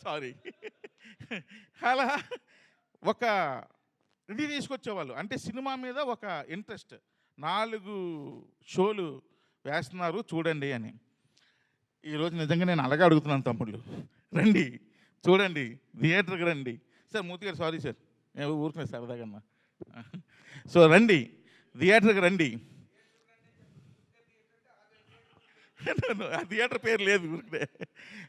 సారీ అలా ఒక ఇది తీసుకొచ్చేవాళ్ళు. అంటే సినిమా మీద ఒక ఇంట్రెస్ట్, 4 షోలు వేస్తున్నారు చూడండి అని. ఈరోజు నిజంగా నేను అలాగే అడుగుతున్నాను తమ్ముళ్ళు, రండి చూడండి, థియేటర్కి రండి. సార్ మూర్తి గారు సారీ సార్, నేను ఊరుకునే సరదాగన్నా. సో రండి, థియేటర్కి రండి. ఆ థియేటర్ పేరు లేదు ఊరికే.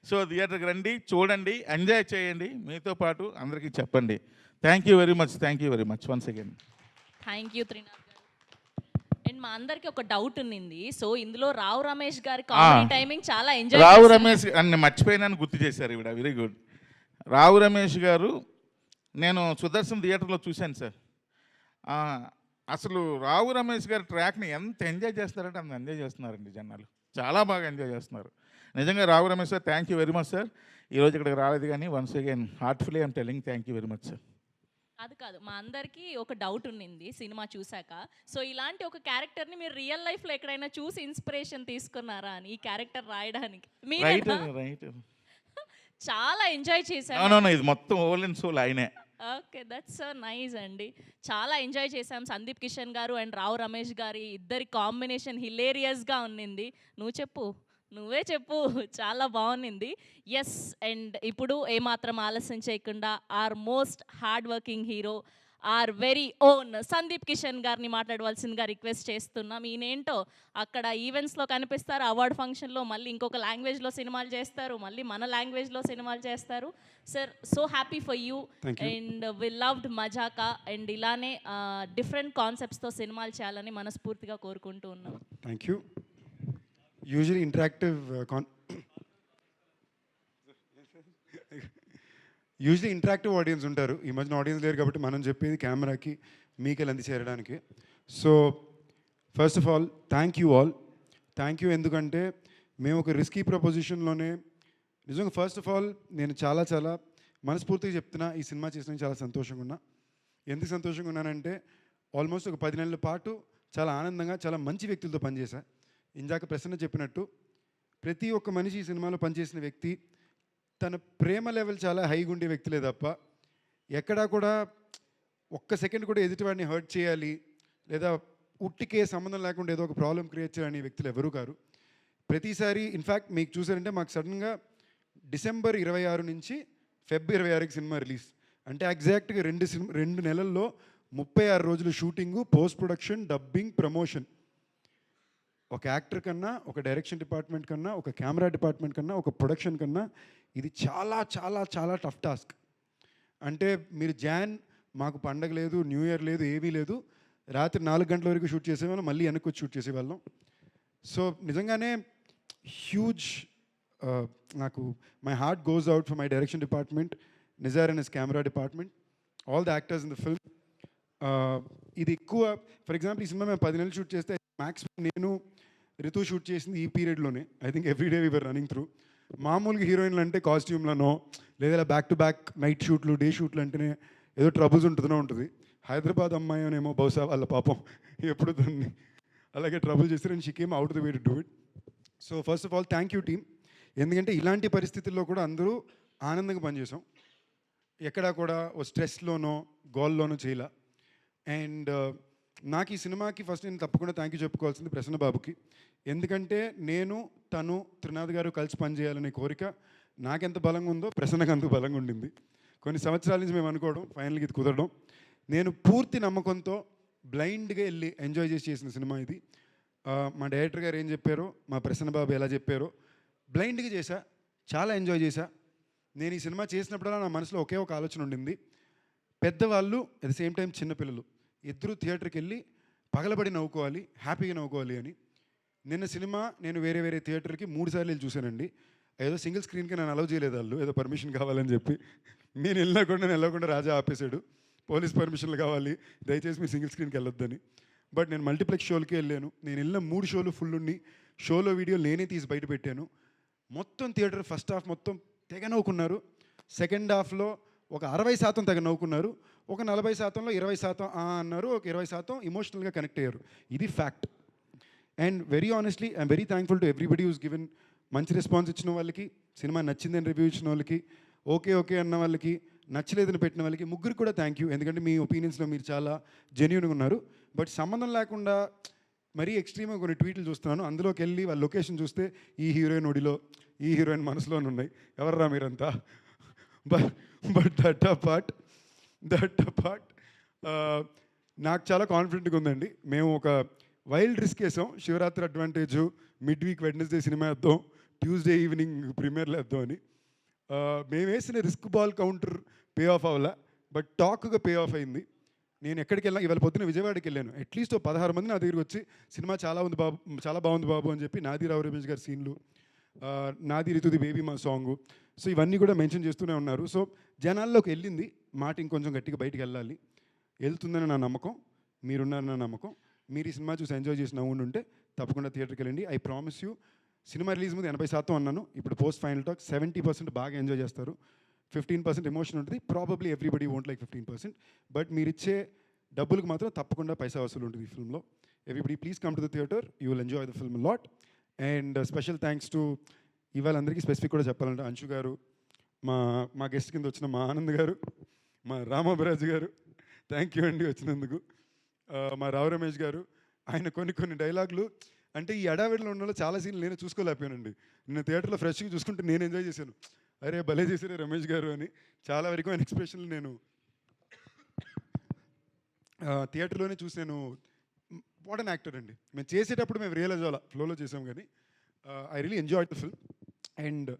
సో థియేటర్కి రండి, చూడండి, ఎంజాయ్ చేయండి, మీతో పాటు అందరికీ చెప్పండి. Thank you very much once again. Thank you Trinath గారు. అండ్ మా అందరికి ఒక డౌట్ ఉన్నింది. సో ఇందులో రావు రమేష్ గారి కామెడీ టైమింగ్ చాలా ఎంజాయ్. రావు రమేష్ అన్ని మర్చిపోయినాను, గుర్తు చేశారు ఇవిడ, వెరీ గుడ్. రావు రమేష్ గారు నేను సుదర్శన్ థియేటర్లో చూశాను సార్. అసలు రావు రమేష్ గారి ట్రాక్ని ఎంత ఎంజాయ్ చేస్తారంటే అంత ఎంజాయ్ చేస్తున్నారండి జనాలు, చాలా బాగా ఎంజాయ్ చేస్తున్నారు. నిజంగా Rao Ramesh sir thank you very much sir. ఈరోజు ఇక్కడికి రాలేదు కానీ once again heartfully I'm telling thank you very much sir. అది కాదు, మా అందరికీ ఒక డౌట్ ఉన్నింది సినిమా చూశాక. సో ఇలాంటి ఒక క్యారెక్టర్ని మీరు రియల్ లైఫ్లో ఎక్కడైనా చూసి ఇన్స్పిరేషన్ తీసుకున్నారా అని ఈ క్యారెక్టర్ రాయడానికి? రైట్ చాలా ఎంజాయ్ చేశారు. ఇది మొత్తం ఓల్ అండ్ సోల్ ఆయనే. ఓకే, దట్స్ సో నైస్ అండి. చాలా ఎంజాయ్ చేశాం. సందీప్ కిషన్ గారు అండ్ రావు రమేష్ గారి ఇద్దరి కాంబినేషన్ హిలేరియస్గా ఉన్నింది. నువ్వే చెప్పు, చాలా బాగుంది. ఎస్, అండ్ ఇప్పుడు ఏమాత్రం ఆలస్యం చేయకుండా our most hard working hero, our very own Sundeep Kishan గారిని మాట్లాడవలసిందిగా రిక్వెస్ట్ చేస్తున్నాం. ఈయనేంటో అక్కడ ఈవెంట్స్లో కనిపిస్తారు, అవార్డ్ ఫంక్షన్లో మళ్ళీ ఇంకొక లాంగ్వేజ్లో సినిమాలు చేస్తారు, మళ్ళీ మన లాంగ్వేజ్లో సినిమాలు చేస్తారు. Sir, so happy for you and we loved Mazaka. And ఇలానే డిఫరెంట్ కాన్సెప్ట్స్తో సినిమాలు చేయాలని మనస్ఫూర్తిగా కోరుకుంటూ ఉన్నాం. Thank you. Usually interactive audience ఉంటారు. ఈ మధ్యన ఆడియన్స్ లేరు కాబట్టి మనం చెప్పేది కెమెరాకి మీకెళ్ళి అంది చేరడానికి. So first of all thank you. ఎందుకంటే మేము ఒక రిస్కీ ప్రపోజిషన్లోనే నిజంగా ఫస్ట్ ఆఫ్ ఆల్ నేను చాలా మనస్ఫూర్తిగా చెప్తున్నా, ఈ సినిమా చేసిన చాలా సంతోషంగా ఉన్నా. ఎందుకు సంతోషంగా ఉన్నానంటే ఆల్మోస్ట్ ఒక 10 నెలల పాటు చాలా ఆనందంగా చాలా మంచి వ్యక్తులతో పనిచేశా. ఇందాక ప్రసన్న చెప్పినట్టు ప్రతి ఒక్క మనిషి ఈ సినిమాలో పనిచేసిన వ్యక్తి తన ప్రేమ లెవెల్ చాలా హైగా ఉండే వ్యక్తులే తప్ప ఎక్కడా కూడా ఒక్క సెకండ్ కూడా ఎదుటివాడిని హర్ట్ చేయాలి లేదా ఉట్టికే సంబంధం లేకుండా ఏదో ఒక ప్రాబ్లం క్రియేట్ చేయాలని వ్యక్తులు ఎవరూ కారు. ప్రతిసారి ఇన్ఫ్యాక్ట్ మీకు చూసారంటే మాకు సడన్గా డిసెంబర్ 26 నుంచి ఫిబ్రవరి 26కి సినిమా రిలీజ్ అంటే ఎగ్జాక్ట్గా 2 నెలల్లో 36 రోజులు shooting, post production, dubbing, promotion. ఒక యాక్టర్ కన్నా, ఒక డైరెక్షన్ డిపార్ట్మెంట్ కన్నా, ఒక కెమెరా డిపార్ట్మెంట్ కన్నా, ఒక ప్రొడక్షన్ కన్నా ఇది చాలా టఫ్ టాస్క్. అంటే మీరు మాకు పండగ లేదు, న్యూ ఇయర్ లేదు, ఏవీ లేదు, రాత్రి 4 గంటల వరకు షూట్ చేసేవాళ్ళం, మళ్ళీ వెనక్కి వచ్చి షూట్ చేసేవాళ్ళం. సో నిజంగానే హ్యూజ్ నాకు my heart goes out for my direction department, Nizar and his camera department, all the actors in the film. ఇది ఎక్కువ ఫర్ ఎగ్జాంపుల్ ఈ సినిమా మేము 10 నెలలు షూట్ చేస్తే మ్యాక్స్ నేను రితు షూట్ చేసింది ఈ పీరియడ్లోనే. I think everyday we were running through. మామూలుగా హీరోయిన్లు అంటే కాస్ట్యూమ్లనో లేదా బ్యాక్ టు బ్యాక్ నైట్ షూట్లు, డే షూట్లు అంటేనే ఏదో ట్రబుల్స్ ఉంటుంది. హైదరాబాద్ అమ్మాయి అనేమో బహుశా వాళ్ళ పాపం ఎప్పుడు దాన్ని అలాగే ట్రబుల్ చేస్తారు and she came out the way to do it. So first of all thank you team. ఎందుకంటే ఇలాంటి పరిస్థితుల్లో కూడా అందరూ ఆనందంగా పనిచేసాం, ఎక్కడా కూడా ఓ స్ట్రెస్లోనో గోల్లోనో చేయలే. అండ్ నాకు ఈ సినిమాకి ఫస్ట్ నేను తప్పకుండా థ్యాంక్ యూ చెప్పుకోవాల్సింది ప్రసన్న బాబుకి. ఎందుకంటే తను త్రినాథ్ గారు కలిసి పనిచేయాలనే కోరిక నాకెంత బలంగా ఉందో ప్రసన్నకు అంత బలంగా ఉండింది. కొన్ని సంవత్సరాల నుంచి మేము అనుకోవడం, ఫైనల్గా ఇది కుదరడం. నేను పూర్తి నమ్మకంతో బ్లైండ్గా వెళ్ళి ఎంజాయ్ చేసిన సినిమా ఇది. మా డైరెక్టర్ గారు ఏం చెప్పారో, మా ప్రసన్న బాబు ఎలా చెప్పారో బ్లైండ్గా చేశా, చాలా ఎంజాయ్ చేశా. నేను ఈ సినిమా చేసినప్పుడల్లా నా మనసులో ఒకే ఒక ఆలోచన ఉండింది, పెద్దవాళ్ళు అట్ ద సేమ్ టైం చిన్నపిల్లలు ఇద్దరు థియేటర్కి వెళ్ళి పగలబడి నవ్వుకోవాలి, హ్యాపీగా నవ్వుకోవాలి అని. నిన్న సినిమా నేను వేరే థియేటర్కి 3 సార్లు వెళ్ళి చూశానండి. ఏదో సింగిల్ స్క్రీన్కి నన్ను అలౌ చేయలేదు వాళ్ళు, ఏదో పర్మిషన్ కావాలని చెప్పి. నేను వెళ్ళకుండా రాజా ఆపేశాడు. పోలీస్ పర్మిషన్లు కావాలి, దయచేసి మీ సింగిల్ స్క్రీన్కి వెళ్ళొద్దని. బట్ నేను మల్టీప్లెక్స్ షోలకే వెళ్ళాను. నేను వెళ్ళిన 3 షోలు ఫుల్ ఉండి షోలో వీడియో నేనే తీసి బయట పెట్టాను. మొత్తం థియేటర్ ఫస్ట్ హాఫ్ మొత్తం తెగ నవ్వుకున్నారు. సెకండ్ హాఫ్లో ఒక 60% తెగ నవ్వుకున్నారు. ఒక 40%లో 20% అన్నారు, ఒక 20% ఇమోషనల్గా కనెక్ట్ అయ్యారు. ఇది fact. And very honestly I'm very thankful to everybody who's given. మంచి రెస్పాన్స్ ఇచ్చిన వాళ్ళకి, సినిమా నచ్చిందని రివ్యూ ఇచ్చిన వాళ్ళకి, ఓకే అన్న వాళ్ళకి, నచ్చలేదని పెట్టిన వాళ్ళకి, ముగ్గురు కూడా థ్యాంక్ యూ. ఎందుకంటే మీ ఒపీనియన్స్లో మీరు చాలా జెన్యూన్గా ఉన్నారు. బట్ సంబంధం లేకుండా మరీ ఎక్స్ట్రీమ్గా కొన్ని ట్వీట్లు చూస్తున్నాను. అందులోకి వెళ్ళి వాళ్ళ లొకేషన్ చూస్తే ఈ హీరోయిన్ ఒడిలో, ఈ హీరోయిన్ మనసులోనే ఉన్నాయి. ఎవర్రా మీరంతా? బట్ దట్ అపార్ట్ నాకు చాలా కాన్ఫిడెంట్గా ఉందండి. మేము ఒక వైల్డ్ రిస్క్ వేసాం. Shivaratri advantage, mid week Wednesday సినిమా వేద్దాం, ట్యూస్డే ఈవినింగ్ ప్రీమియర్లో వేద్దాం అని. మేము వేసిన రిస్క్ బాల్ కౌంటర్ పే ఆఫ్ అవ్వాల, బట్ టాక్గా పే ఆఫ్ అయింది. నేను ఎక్కడికి వెళ్ళినా, ఇవాళ పొద్దున్న విజయవాడకి వెళ్ళాను. అట్లీస్ట్ 16 మంది నా దగ్గరికి వచ్చి సినిమా చాలా బాగుంది బాబు అని చెప్పి, నాది రావు రమేష్ గారి సీన్లు, నాది రితుది బేబీ మా సాంగు, సో ఇవన్నీ కూడా మెన్షన్ చేస్తూనే ఉన్నారు. సో జనాల్లోకి వెళ్ళింది మాట, ఇంకొంచెం గట్టిగా బయటికి వెళ్ళాలి, వెళ్తుందని నా నమ్మకం, మీరున్నారని నా నమ్మకం. మీరు ఈ సినిమా చూసి ఎంజాయ్ చేసి నవ్వుంటే తప్పకుండా థియేటర్కి వెళ్ళండి. I promise you. Cinema release ముందు 80% అన్నాను, ఇప్పుడు పోస్ట్ ఫైనల్ టాక్ 70% బాగా ఎంజాయ్ చేస్తారు. 15% ఎమోషన్ ఉంటుంది. Probably everybody won't like 15%, but మీరు ఇచ్చే డబ్బులకు మాత్రం తప్పకుండా పైసా వసూలు ఉంటుంది ఈ ఫిల్మ్లో. Everybody please come to the theatre, you will enjoy the film lot. And special thanks to ఇవాళ అందరికీ స్పెసిఫిక్ కూడా చెప్పాలంటే అంశు గారు, మా గెస్ట్ కింద వచ్చిన మా ఆనంద్ గారు, మా రామాబరాజు గారు, థ్యాంక్ యూ అండి వచ్చినందుకు. మా రావు రమేష్ గారు, ఆయన కొన్ని డైలాగులు అంటే ఈ అడావిడిలో ఉన్న వాళ్ళు చాలా సీన్లు నేనే చూసుకోలేకపోయానండి. నేను థియేటర్లో ఫ్రెష్గా చూసుకుంటే నేను ఎంజాయ్ చేశాను. అరే భలే చేశారే రమేష్ గారు అని చాలా వరకు ఆయన ఎక్స్ప్రెషన్లు నేను థియేటర్లోనే చూసి నేను వాట్ అన్ యాక్టర్ అండి. మేము చేసేటప్పుడు మేము రియలైజ్ అవ్వాలి, ఫ్లోలో చేసాం, కానీ I really enjoy the film. And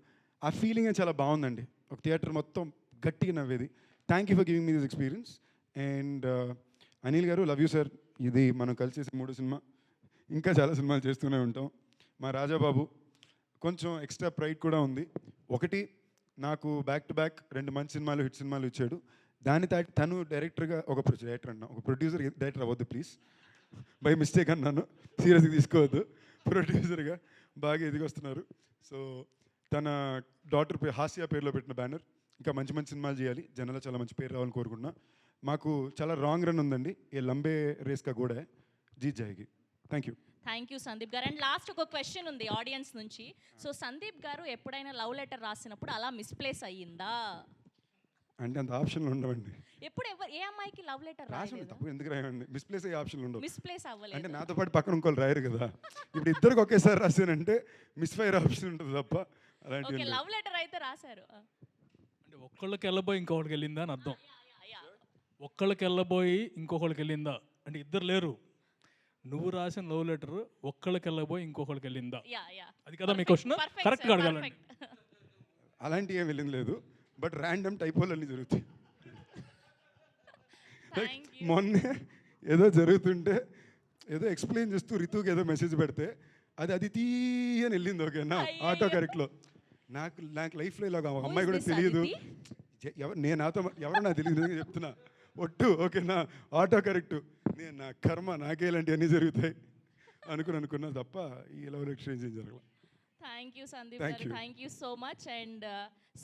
ఆ ఫీలింగ్ చాలా బాగుందండి, ఒక థియేటర్ మొత్తం గట్టిగా నవ్వేది. Thank you for giving me this experience. And Anil garu, love you sir. ఇది మనం కలిసి చేసే 3వ సినిమా, ఇంకా చాలా సినిమాలు చేస్తూనే ఉంటాం. మా రాజాబాబు కొంచెం ఎక్స్ట్రా ప్రైడ్ కూడా ఉంది. ఒకటి, నాకు బ్యాక్ టు బ్యాక్ 2 మంచి సినిమాలు, హిట్ సినిమాలు ఇచ్చాడు. దాని తను డైరెక్టర్గా ఒక ప్రొడ్యూసర్ డైరెక్టర్ అవ్వద్దు ప్లీజ్, బై మిస్టేక్ అన్నాను, సీరియస్గా తీసుకోవద్దు. ప్రొడ్యూసర్గా బాగా ఎదిగొస్తున్నారు. సో తన డాటర్ హాస్య పేరులో పెట్టిన బ్యానర్, ఇంకా మంచి సినిమాలు చేయాలి, జనాల్లో చాలా మంచి పేరు రావాలని కోరుకుంటున్నా. మాకు చాలా రాంగ్ రన్ ఉందండి, ఏ లంబే రేస్ కా కూడా జీత్ జాయికి. Thank you. Thank you Sandeep garu. And last ఒక క్వశ్చన్ ఉంది ఆడియన్స్ నుంచి. సో సందీప్ గారు ఎప్పుడైనా లవ్ లెటర్ రాసినప్పుడు అలా మిస్ప్లేస్ అయ్యిందా? అంటే అంత ఆప్షన్లు ఉండవండి. ఎప్పుడు ఏ అమ్మాయికి లవ్ లెటర్ రాసి తప్పు ఎందుకు రాయండి, మిస్ప్లేస్ అయ్యే ఆప్షన్లు ఉండవు. మిస్ప్లేస్ అవ్వలేదు అంటే నాతో పాటు పక్కన ఇంకోళ్ళు రాయరు కదా. ఇప్పుడు ఇద్దరికి ఒకేసారి రాశానంటే మిస్ఫైర్ ఆప్షన్ ఉంటుంది తప్ప అలాంటివి. ఓకే, లవ్ లెటర్ అయితే రాశారు. అంటే ఒక్కళ్ళకి వెళ్ళబోయి ఇంకొకళ్ళకి వెళ్ళిందా అని అర్థం. ఒక్కళ్ళకి వెళ్ళబోయి ఇంకొకళ్ళకి వెళ్ళిందా అంటే ఇద్దరు లేరు. నువ్వు రాసిన లవ్ లెటర్ ఒక్కళ్ళకి వెళ్ళబోయి ఇంకొకళ్ళకి వెళ్ళిందా, అది కదా మీ క్వశ్చన్. కరెక్ట్గా అడగాలండి. అలాంటి ఏం వెళ్ళింది లేదు, బట్ ర్యాండమ్ టైపోలన్నీ జరుగుతాయి. మొన్నే ఏదో జరుగుతుంటే ఏదో ఎక్స్ప్లెయిన్ చేస్తూ రితుకి ఏదో మెసేజ్ పెడితే అది తీయని వెళ్ళింది. ఓకేనా, ఆటో కరెక్ట్లో. నాకు లైఫ్లో ఇలా ఒక అమ్మాయి కూడా తెలియదు, నేను నాతో ఎవరో నాకు తెలియదు చెప్తున్నా ఒట్టు. ఓకేనా, ఆటో కరెక్టు. నేను నా కర్మ, నాకే ఇలాంటివన్నీ జరుగుతాయి అనుకున్నా తప్ప ఈ లవ్ ఎక్స్చేంజ్ ఏం జరగదు. Thank you Sandeep garu, thank you so much. And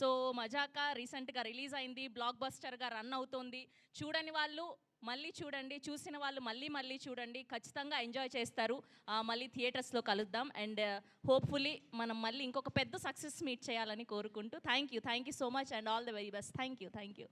so Mazaka రీసెంట్గా రిలీజ్ అయింది, బ్లాక్ బస్టర్గా రన్ అవుతోంది. చూడని వాళ్ళు మళ్ళీ చూడండి, చూసిన వాళ్ళు మళ్ళీ చూడండి, ఖచ్చితంగా ఎంజాయ్ చేస్తారు. మళ్ళీ థియేటర్స్లో కలుద్దాం. అండ్ హోప్ఫుల్లీ మనం మళ్ళీ ఇంకొక పెద్ద సక్సెస్ మీట్ చేయాలని కోరుకుంటూ thank you so much and all the very best. Thank you.